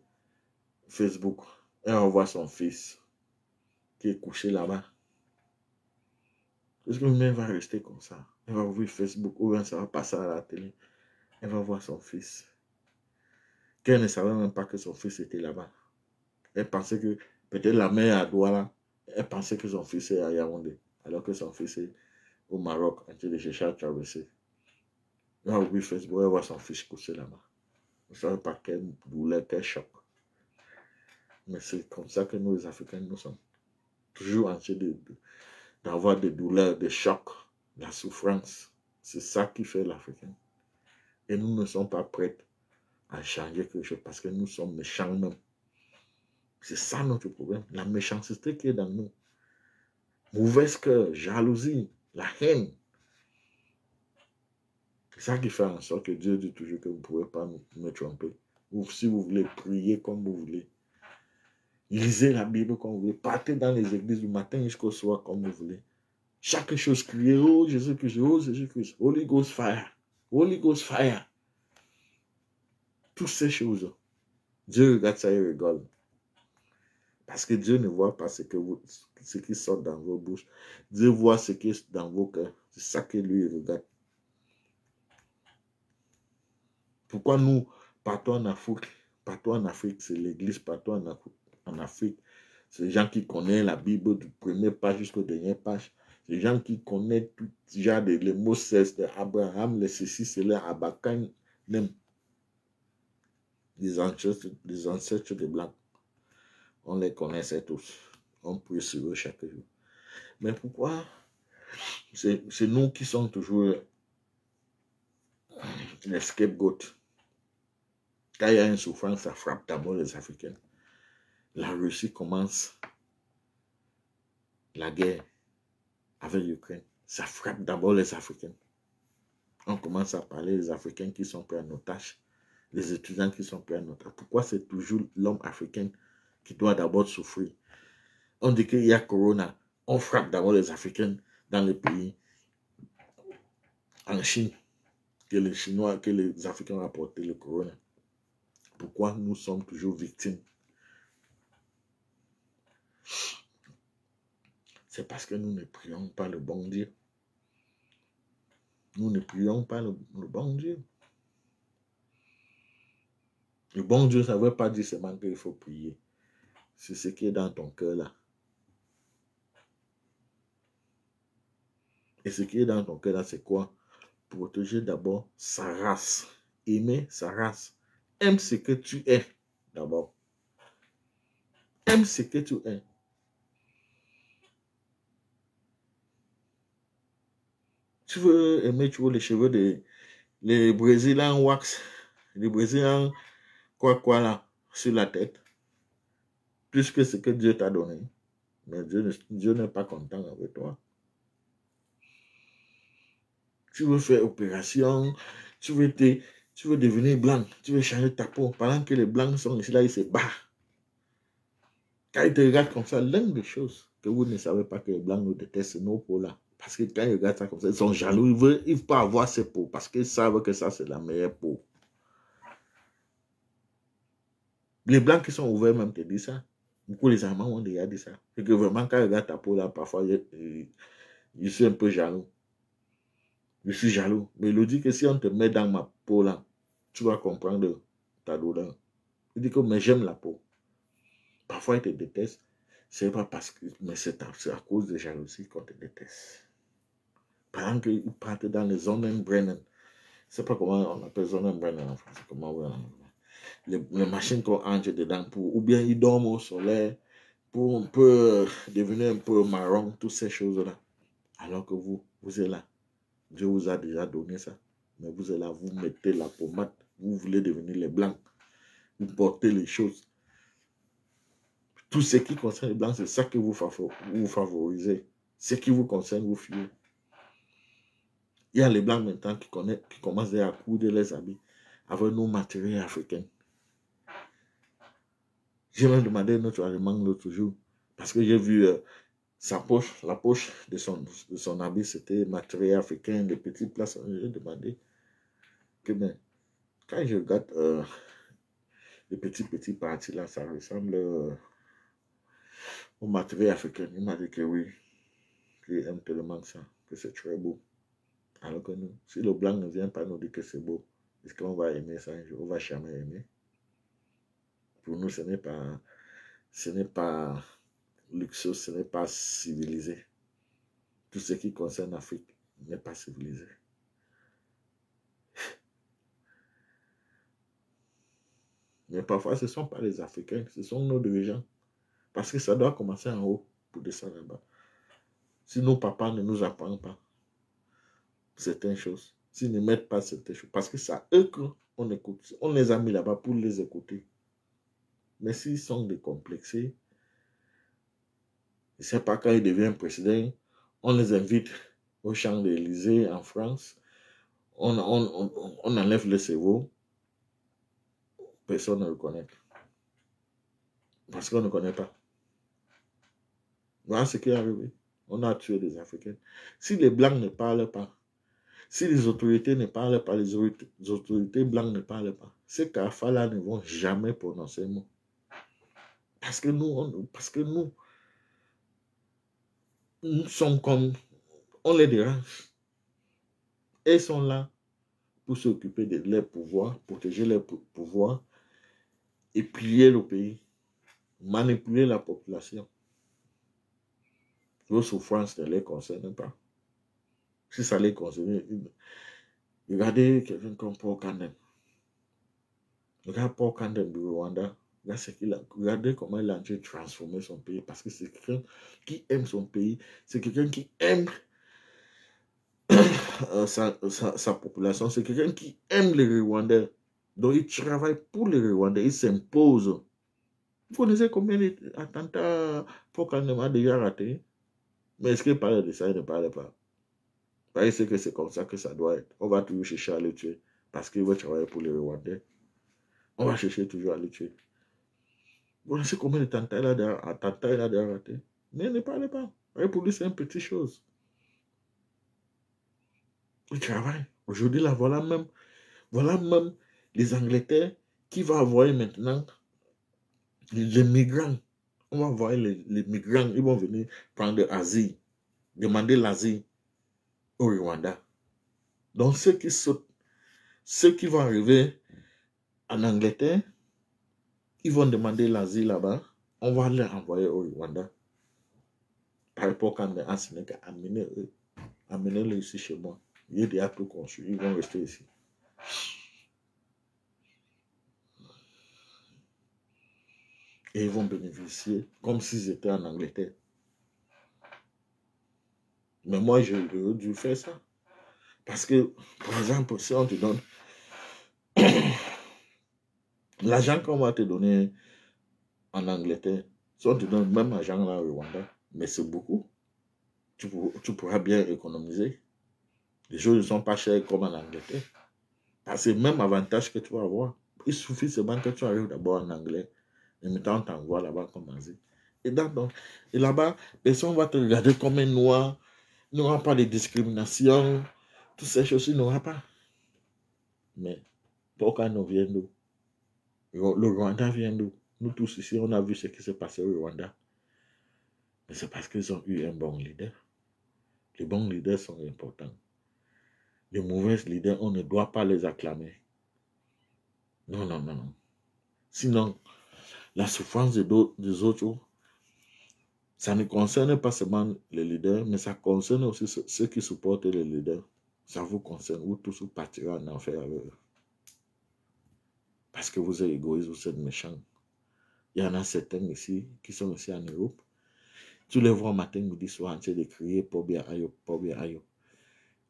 Facebook, et on voit son fils qui est couché là-bas. Lorsque une mère va rester comme ça, elle va ouvrir Facebook, ou bien ça va passer à la télé, elle va voir son fils. Qu'elle ne savait même pas que son fils était là-bas. Elle pensait que, peut-être la mère à Douala, elle pensait que son fils est à Yaoundé, alors que son fils est au Maroc, en train de chercher à traverser. Elle va ouvrir Facebook, elle voit son fils couché là-bas. Vous ne savez pas quelle douleur, quel choc. Mais c'est comme ça que nous, les Africains, nous sommes. Toujours en train d'avoir des douleurs, des chocs, de la souffrance. C'est ça qui fait l'Africain. Et nous ne sommes pas prêts à changer quelque chose parce que nous sommes méchants même. C'est ça notre problème. La méchanceté qui est dans nous. Mauvaise cœur, jalousie, la haine. C'est ça qui fait en sorte que Dieu dit toujours que vous ne pouvez pas me tromper. Ou si vous voulez prier comme vous voulez. Lisez la Bible comme vous voulez. Partez dans les églises du matin jusqu'au soir comme vous voulez. Chaque chose criez, oh Jésus-Christ, oh Jésus-Christ, Holy Ghost fire, Holy Ghost fire. Toutes ces choses. Dieu regarde ça et rigole. Parce que Dieu ne voit pas ce qui sort dans vos bouches. Dieu voit ce qui est dans vos cœurs. C'est ça que lui regarde. Pourquoi nous partons en Afrique? Partons en Afrique, c'est l'église, partons en Afrique. C'est les gens qui connaissent la Bible du premier page jusqu'au dernier page. C'est les gens qui connaissent tout genre les Moses, les Abraham, les ceci, c'est les Abakan, même les ancêtres des Blancs. On les connaissait tous. On prie sur eux chaque jour. Mais pourquoi c'est nous qui sommes toujours les scapegoats? Quand il y a une souffrance, ça frappe d'abord les Africains. La Russie commence la guerre avec l'Ukraine. Ça frappe d'abord les Africains. On commence à parler des Africains qui sont pris en otage, les étudiants qui sont pris en otage. Pourquoi c'est toujours l'homme africain qui doit d'abord souffrir? On dit qu'il y a Corona. On frappe d'abord les Africains dans les pays. En Chine, que les Chinois, que les Africains ont apporté le Corona. Pourquoi nous sommes toujours victimes? C'est parce que nous ne prions pas le bon Dieu. Nous ne prions pas le bon Dieu. Le bon Dieu, ça ne veut pas dire seulement qu'il faut prier. C'est ce qui est dans ton cœur là. Et ce qui est dans ton cœur là, c'est quoi? protéger d'abord sa race. Aimer sa race. Aime ce que tu es d'abord. Aime ce que tu es. Tu veux aimer, tu veux les cheveux les Brésiliens wax, les Brésiliens quoi là, sur la tête, plus que ce que Dieu t'a donné. Mais Dieu n'est pas content avec toi. Tu veux faire opération, tu veux devenir blanc, tu veux changer ta peau. Pendant que les blancs sont ici, là, ils se battent. Quand ils te regardent comme ça, l'une des choses que vous ne savez pas que les blancs nous détestent, nos peaux là. Parce que quand ils regardent ça comme ça, ils sont jaloux, ils veulent pas avoir ces peaux parce qu'ils savent que ça, c'est la meilleure peau. Les blancs qui sont ouverts même te disent ça. Beaucoup les Allemands ont déjà dit ça. C'est que vraiment, quand ils regardent ta peau là, parfois, je suis un peu jaloux. Je suis jaloux. Mais il dit que si on te met dans ma peau là, tu vas comprendre ta douleur. Il dit que mais j'aime la peau. Parfois, ils te détestent. C'est pas parce que, mais c'est à cause de jalousie qu'on te déteste. Pendant qu'ils partent dans les Sonnenbrennen. Je ne sais pas comment on appelle Sonnenbrennen en français. Comment les machines qu'on range dedans ou bien ils dorment au soleil pour un peu devenir un peu marron, toutes ces choses-là. Alors que vous êtes là. Dieu vous a déjà donné ça. Mais vous êtes là, vous mettez la pommade, vous voulez devenir les blancs. Vous portez les choses. Tout ce qui concerne les blancs, c'est ça que vous favorisez. Ce qui vous concerne, vous fuyez. Il y a les blancs maintenant qui commencent à coudre les habits avec nos matériels africains. J'ai même demandé notre allemand l'autre jour, parce que j'ai vu la poche de son habit, c'était matériel africain, des petites places. J'ai demandé que, mais, quand je regarde les petits parties là, ça ressemble au matériel africain. Il m'a dit que oui, qu'il aime tellement ça, que c'est très beau. Alors que nous, si le blanc ne vient pas nous dire que c'est beau, est-ce qu'on va aimer ça un jour? On va jamais aimer. Pour nous, ce n'est pas luxueux, ce n'est pas civilisé. Tout ce qui concerne l'Afrique n'est pas civilisé. Mais parfois, ce ne sont pas les Africains, ce sont nos dirigeants. Parce que ça doit commencer en haut pour descendre là-bas. Si nos papas ne nous apprennent pas certaines choses, s'ils ne mettent pas certaines choses, parce que c'est à eux qu'on écoute. On les a mis là-bas pour les écouter. Mais s'ils sont décomplexés, je ne sais pas, quand ils deviennent présidents, on les invite au champ de l'Élysée en France, on enlève le cerveau, personne ne le connaît. Parce qu'on ne connaît pas. Voilà ce qui est arrivé. On a tué des Africains. Si les Blancs ne parlent pas, si les autorités ne parlent pas, les autorités blanches ne parlent pas, ces CAFA-là ne vont jamais prononcer le mot. Parce que nous sommes comme, on les dérange. Ils sont là pour s'occuper de leur pouvoir, protéger leur pouvoir et piller le pays, manipuler la population. Vos souffrances ne les concernent pas. Si ça les concerne, regardez quelqu'un comme Paul Kagame. Regardez Paul Kagame du Rwanda. Regardez comment il a transformé son pays. Parce que c'est quelqu'un qui aime son pays. C'est quelqu'un qui aime sa population. C'est quelqu'un qui aime les Rwandais. Donc il travaille pour les Rwandais. Il s'impose. Vous connaissez combien d'attentats Paul Kagame a déjà raté? Mais est-ce qu'il parle de ça? Il ne parle pas. Parce que c'est comme ça que ça doit être. On va toujours chercher à le tuer. Parce qu'il veut travailler pour les Rwandais. On va chercher toujours à le tuer. Vous savez combien d'attentats il a déjà raté? Mais il ne parle pas. Pour lui, c'est une petite chose. Il travaille. Aujourd'hui, là, voilà même les Angleterres qui vont envoyer maintenant les migrants. On va envoyer les migrants. Ils vont venir prendre asile. Demander l'asile au Rwanda. Donc, ceux qui vont arriver en Angleterre, ils vont demander l'asile là-bas. On va les envoyer au Rwanda. Par rapport à ce n'est qu'à amener-le ici chez moi. Il est déjà tout construit. Ils vont rester ici. Et ils vont bénéficier comme s'ils étaient en Angleterre. Mais moi, j'aurais dû faire ça. Parce que, par exemple, si on te donne l'argent qu'on va te donner en Angleterre, si on te donne même l'argent là au Rwanda, mais c'est beaucoup, tu pourras bien économiser. Les choses ne sont pas chères comme en Angleterre. Parce que même avantage que tu vas avoir, il suffit seulement que tu arrives d'abord en anglais, et maintenant on t'envoie là-bas comme Asie. Et là-bas, personne ne va te regarder comme un noir, il n'y aura pas de discrimination, toutes ces choses, il n'y aura pas. Mais pourquoi nous vient d'où? Le Rwanda vient d'où? Nous tous ici, on a vu ce qui s'est passé au Rwanda. Mais c'est parce qu'ils ont eu un bon leader. Les bons leaders sont importants. Les mauvais leaders, on ne doit pas les acclamer. Non, non, non, non. Sinon, la souffrance des autres, ça ne concerne pas seulement les leaders, mais ça concerne aussi ceux qui supportent les leaders. Ça vous concerne, vous tous vous partirez en enfer avec eux. Parce que vous êtes égoïste, vous êtes méchants. Il y en a certains ici, qui sont ici en Europe. Tu les vois matin, midi, soir, en train de crier Pobia Ayo, Pobia Ayo.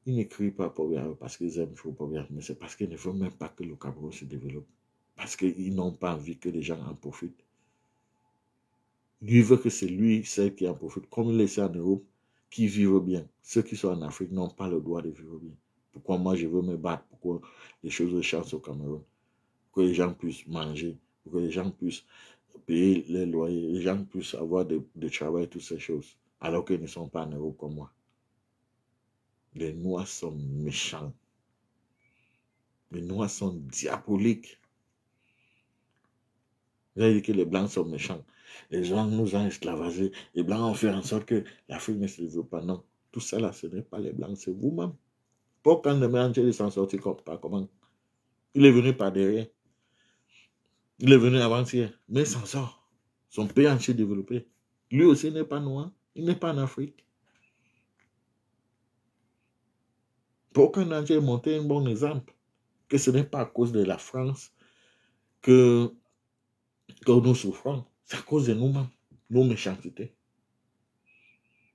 Ils ne crient pas Pobia Ayo parce qu'ils aiment trop Pobia, mais c'est parce qu'ils ne veulent même pas que le Cameroun se développe. Parce qu'ils n'ont pas envie que les gens en profitent. Lui veut que c'est lui, celle qui en profite. Comme il est ici en Europe, qui vivent bien. Ceux qui sont en Afrique n'ont pas le droit de vivre bien. Pourquoi moi je veux me battre? Pourquoi les choses changent au Cameroun? Pour que les gens puissent manger, pour que les gens puissent payer les loyers, les gens puissent avoir de travail, toutes ces choses. Alors qu'ils ne sont pas en Europe comme moi. Les Noirs sont méchants. Les Noirs sont diaboliques. Vous avez dit que les Blancs sont méchants. Les Blancs nous ont esclavagés. Les Blancs ont fait en sorte que l'Afrique ne se développe pas. Non. Tout ça là, ce n'est pas les Blancs, c'est vous-même. Pourquoi le mélanger s'en sortir pas comment? Il est venu par derrière. Il est venu avant-hier. Mais il s'en sort. Son pays entier développé. Lui aussi n'est pas noir. Il n'est pas en Afrique. Pourquoi Niger monter un bon exemple? Que ce n'est pas à cause de la France que nous souffrons. C'est à cause de nous-mêmes, nos méchancetés.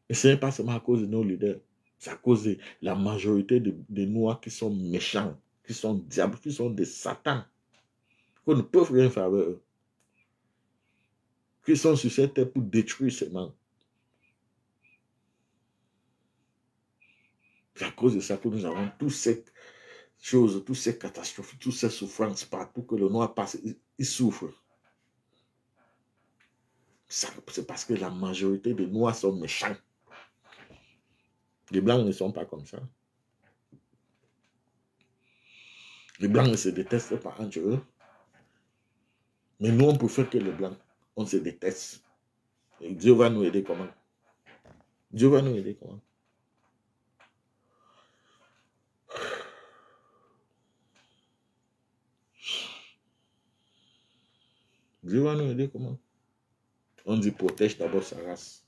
Et ce n'est pas seulement à cause de nos leaders. C'est à cause de la majorité des Noirs qui sont méchants, qui sont diables, qui sont des satans, qu'on ne peut rien faire avec eux. Qui sont sur cette terre pour détruire seulement. C'est à cause de ça que nous avons toutes ces choses, toutes ces catastrophes, toutes ces souffrances partout que le Noir passe, il souffre. C'est parce que la majorité des Noirs sont méchants. Les Blancs ne sont pas comme ça. Les Blancs ne se détestent pas entre eux. Mais nous, on préfère que les Blancs, on se déteste. Et Dieu va nous aider comment? Dieu va nous aider comment? Dieu va nous aider comment? On dit protège d'abord sa race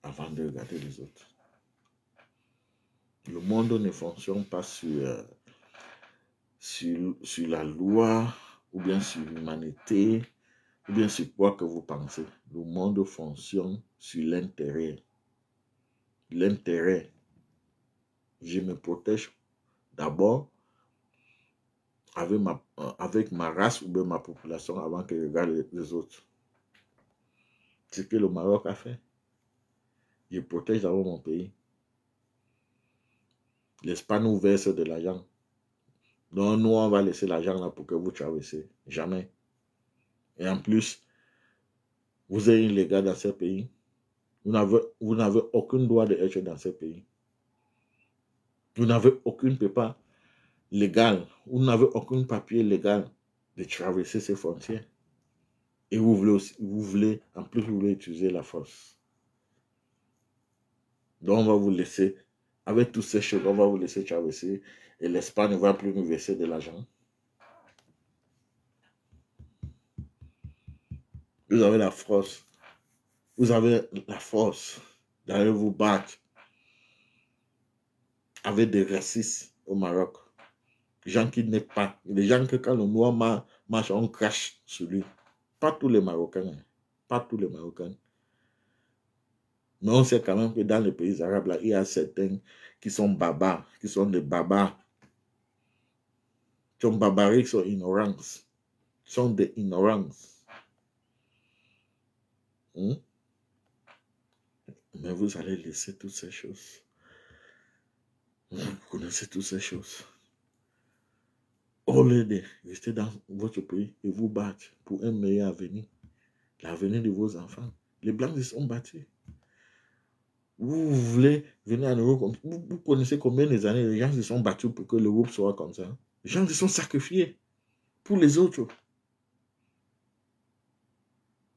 avant de regarder les autres. Le monde ne fonctionne pas sur la loi ou bien sur l'humanité ou bien sur quoi que vous pensez. Le monde fonctionne sur l'intérêt. L'intérêt. Je me protège d'abord avec ma race ou bien ma population avant que je regarde les autres. C'est ce que le Maroc a fait. Je protège d'abord mon pays. L'Espagne nous verse de l'argent. Donc nous, on va laisser l'argent là pour que vous traversez. Jamais. Et en plus, vous êtes illégal dans ce pays. Vous n'avez aucun droit d'être dans ce pays. Vous n'avez aucun papier légal. Vous n'avez aucun papier légal de traverser ces frontières. Et vous voulez utiliser la force. Donc on va vous laisser, avec toutes ces choses, on va vous laisser traverser et l'Espagne ne va plus nous verser de l'argent. Vous avez la force. Vous avez la force d'aller vous battre avec des racistes au Maroc. Les gens qui n'aiment pas. Les gens que quand le noir marche, on crache sur lui. Pas tous les Marocains. Hein. Pas tous les Marocains. Mais on sait quand même que dans les pays arabes, là, il y a certains qui sont barbares, qui sont des barbares. Qui sont barbariques, qui sont ignorants. Qui sont des ignorants. Mais vous allez laisser toutes ces choses. Vous connaissez toutes ces choses. Au lieu de rester dans votre pays et vous battre pour un meilleur avenir, l'avenir de vos enfants. Les Blancs ils sont battus. Vous voulez venir en Europe, vous connaissez combien d'années les gens se sont battus pour que l'Europe soit comme ça. Les gens se sont sacrifiés pour les autres.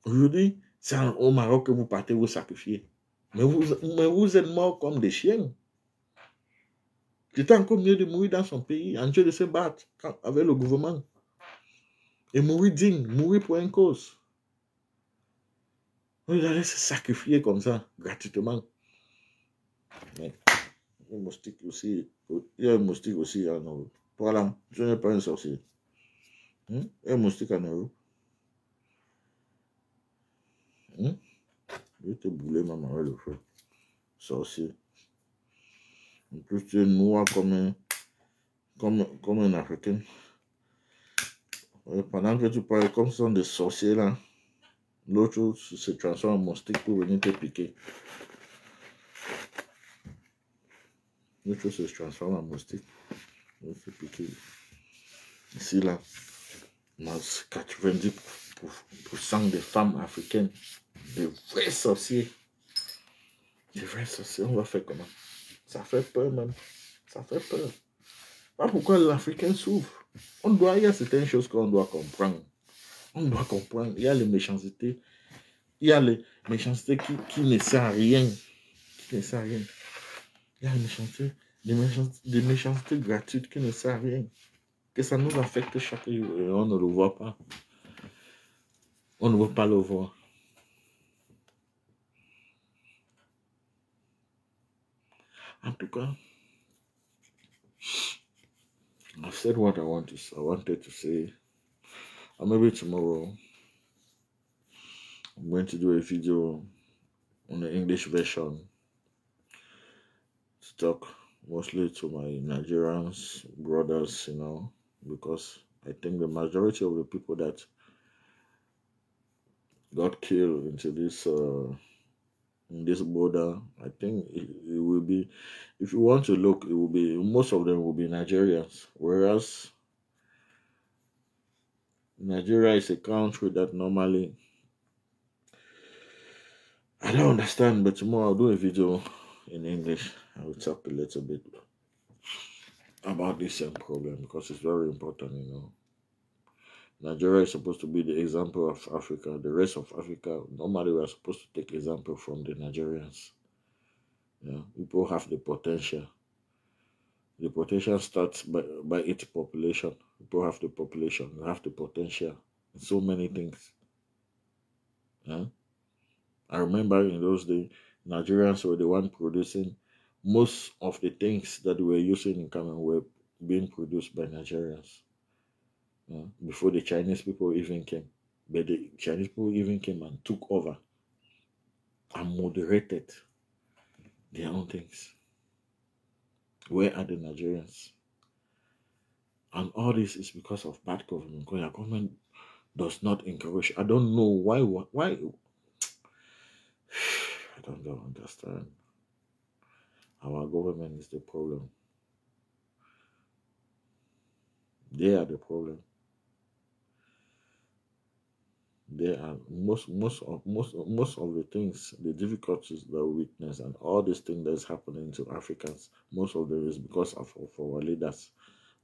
Aujourd'hui, c'est au Maroc que vous partez vous sacrifier. Mais vous êtes morts comme des chiens. J'étais encore mieux de mourir dans son pays, en train de se battre avec le gouvernement. Et mourir digne, mourir pour une cause. Vous allez se sacrifier comme ça, gratuitement. Mais il y a un moustique aussi. Il y a un moustique aussi en Europe. Voilà, je n'ai pas un sorcier. Il y a un moustique en Europe. Je vais te bouler ma marée le feu. Sorcier. En plus, tu es noir comme un Africain. Pendant que tu parles comme ce sont des sorciers là, l'autre se transforme en moustique pour venir te piquer. L'autre se transforme en moustique pour te piquer. Ici là, 90% des femmes africaines, des vrais sorciers. Des vrais sorciers, on va faire comment? Ça fait peur même. Ça fait peur. Pas pourquoi l'Africain souffre. Il y a certaines choses qu'on doit comprendre. On doit comprendre. Il y a les méchancetés. Il y a les méchancetés qui ne servent à rien. Qui ne servent à rien. Il y a des méchancetés gratuites qui ne servent à rien. Que ça nous affecte chaque jour. Et on ne le voit pas. On ne veut pas le voir. En tout cas, I've said what I wanted to say. And maybe tomorrow I'm going to do a video on the English version to talk mostly to my Nigerian brothers, you know, because I think the majority of the people that got killed into this in this border, I think it will be, if you want to look, it will be, most of them will be Nigerians, whereas Nigeria is a country that normally, I don't understand, but tomorrow I'll do a video in English. I will talk a little bit about this same problem because it's very important, you know. Nigeria is supposed to be the example of Africa. The rest of Africa, normally we are supposed to take example from the Nigerians. Yeah, people have the potential. The potential starts by its population. People have the population, they have the potential in so many things. Yeah? I remember in those days, Nigerians were the one producing most of the things that we were using in Cameroon were being produced by Nigerians. Before the Chinese people even came. But the Chinese people even came and took over and moderated their own things. Where are the Nigerians? And all this is because of bad government. Because our government does not encourage. I don't know why. I don't understand. Our government is the problem. They are the problem. They are most of the things, the difficulties that we witness and all these things that's happening to Africans, most of them is because of our leaders.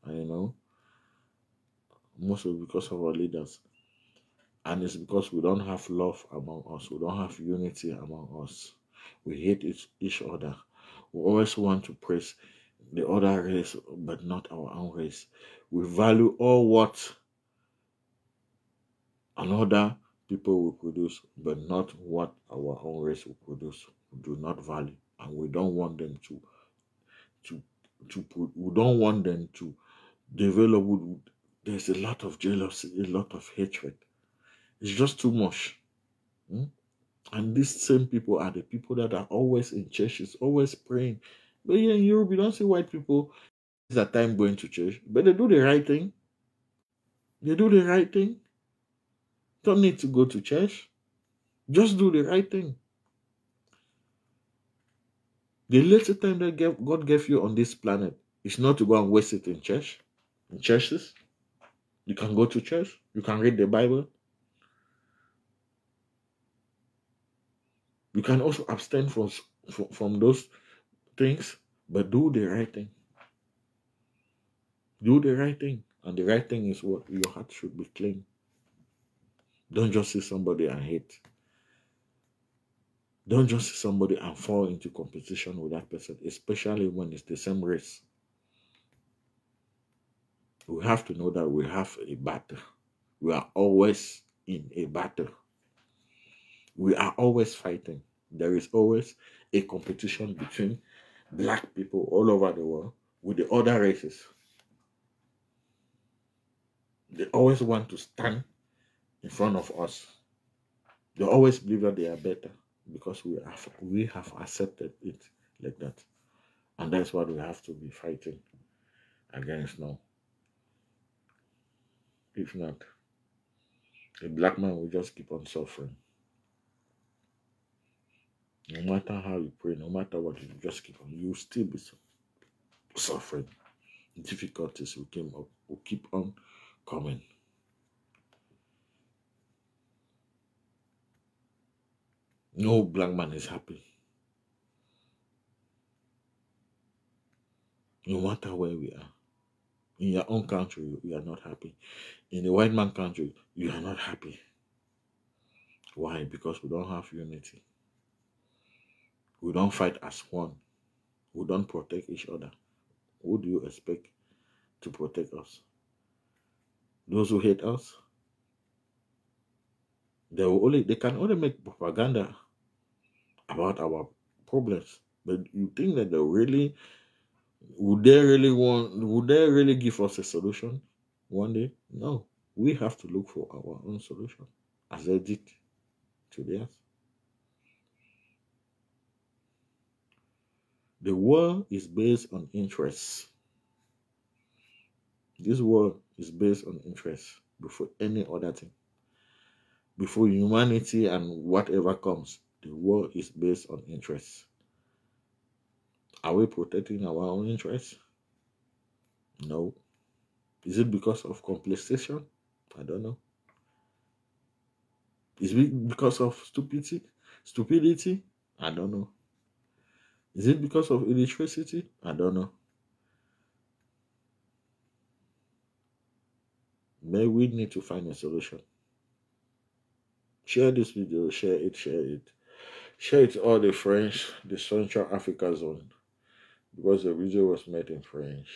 And you know, most of it because of our leaders. And it's because we don't have love among us. We don't have unity among us. We hate each other. We always want to praise the other race, but not our own race. We value all what another people will produce, but not what our own race will produce. We do not value, and we don't want them to to put, we don't want them to develop. There's a lot of jealousy, a lot of hatred. It's just too much. And these same people are the people that are always in churches, always praying. But here in Europe, you don't see white people at that time going to church, but they do the right thing. They do the right thing. Don't need to go to church. Just do the right thing. The little time that God gave you on this planet is not to go and waste it in church, in churches. You can go to church. You can read the Bible. You can also abstain from those things, but do the right thing. Do the right thing. And the right thing is what? Your heart should be clean. Don't just see somebody and hate. Don't just see somebody and fall into competition with that person, especially when it's the same race. We have to know that we have a battle. We are always in a battle. We are always fighting. There is always a competition between black people all over the world with the other races. They always want to stand in front of us. They always believe that they are better because we have accepted it like that. And that's what we have to be fighting against now. If not, a black man will just keep on suffering. No matter how you pray, no matter what, you just keep on. You will still be suffering. Difficulties will keep on coming. No black man is happy. No matter where we are. In your own country, you are not happy. In the white man country, you are not happy. Why? Because we don't have unity. We don't fight as one. We don't protect each other. Who do you expect to protect us? Those who hate us? They can only make propaganda about our problems. But you think that would they really give us a solution one day? No. We have to look for our own solution, as they did to theirs. The war is based on interests. This war is based on interests before any other thing. Before humanity and whatever comes, the war is based on interests. Are we protecting our own interests? No. Is it because of complicity? I don't know. Is it because of stupidity? I don't know. Is it because of illiteracy? I don't know. Maybe we need to find a solution. Share this video, share it. Share it to all the French, the Central Africa zone. Because the video was made in French.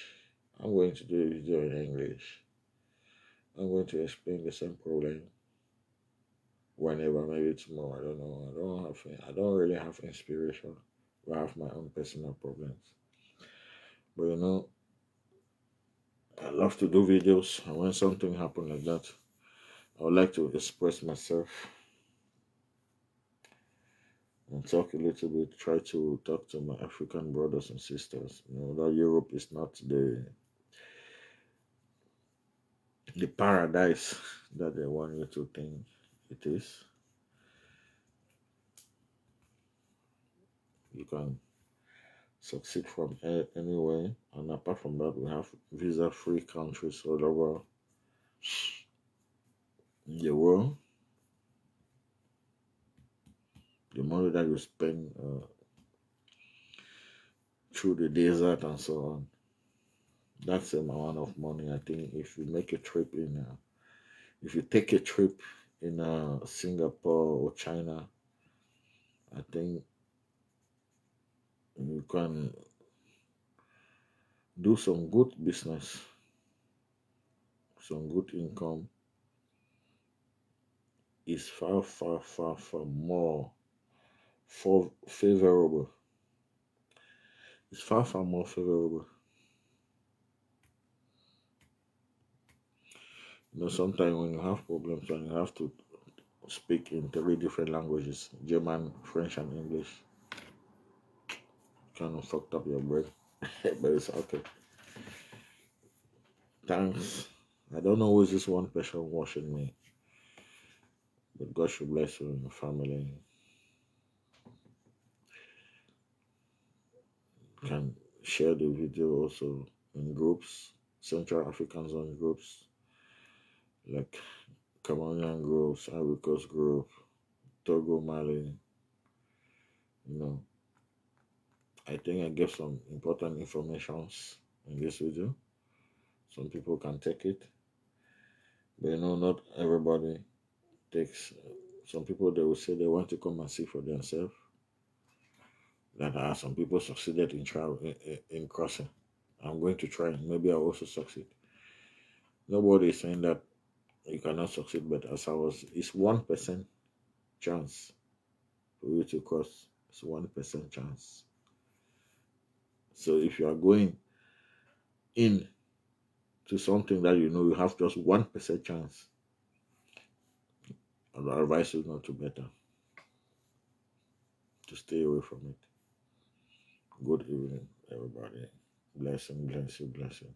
I'm going to do a video in English. I'm going to explain the same problem. Whenever, maybe tomorrow, I don't know. I don't really have inspiration. I have my own personal problems. But you know, I love to do videos, and when something happens like that, I would like to express myself and talk a little bit, try to talk to my African brothers and sisters. You know, that Europe is not the paradise that they want you to think it is. You can succeed from anywhere, and apart from that, we have visa-free countries all over the world. The money that you spend through the desert and so on, that's the amount of money. I think if you make a trip if you take a trip in Singapore or China, I think you can do some good business, some good income. Is far more favorable. It's far more favorable You know, sometimes when you have problems and you have to speak in 3 different languages, German, French, and English, kind of fucked up your brain. But it's okay. Thanks. I don't know who is this one person watching me, but God should bless you and your family. You can share the video also in groups, Central African Zone groups, like Cameroonian groups, Ivory Coast group, Togo, Mali. You know, I think I gave some important informations in this video. Some people can take it, but you know, not everybody takes. Some people, they will say they want to come and see for themselves. That some people succeeded in in crossing. I'm going to try. Maybe I'll also succeed. Nobody is saying that you cannot succeed, but as I was, it's 1% chance for you to cross. It's 1% chance. So if you are going in to something that you know you have just 1% chance, I would advise you not to better, to stay away from it. Good evening, everybody. Blessing, bless you, bless you.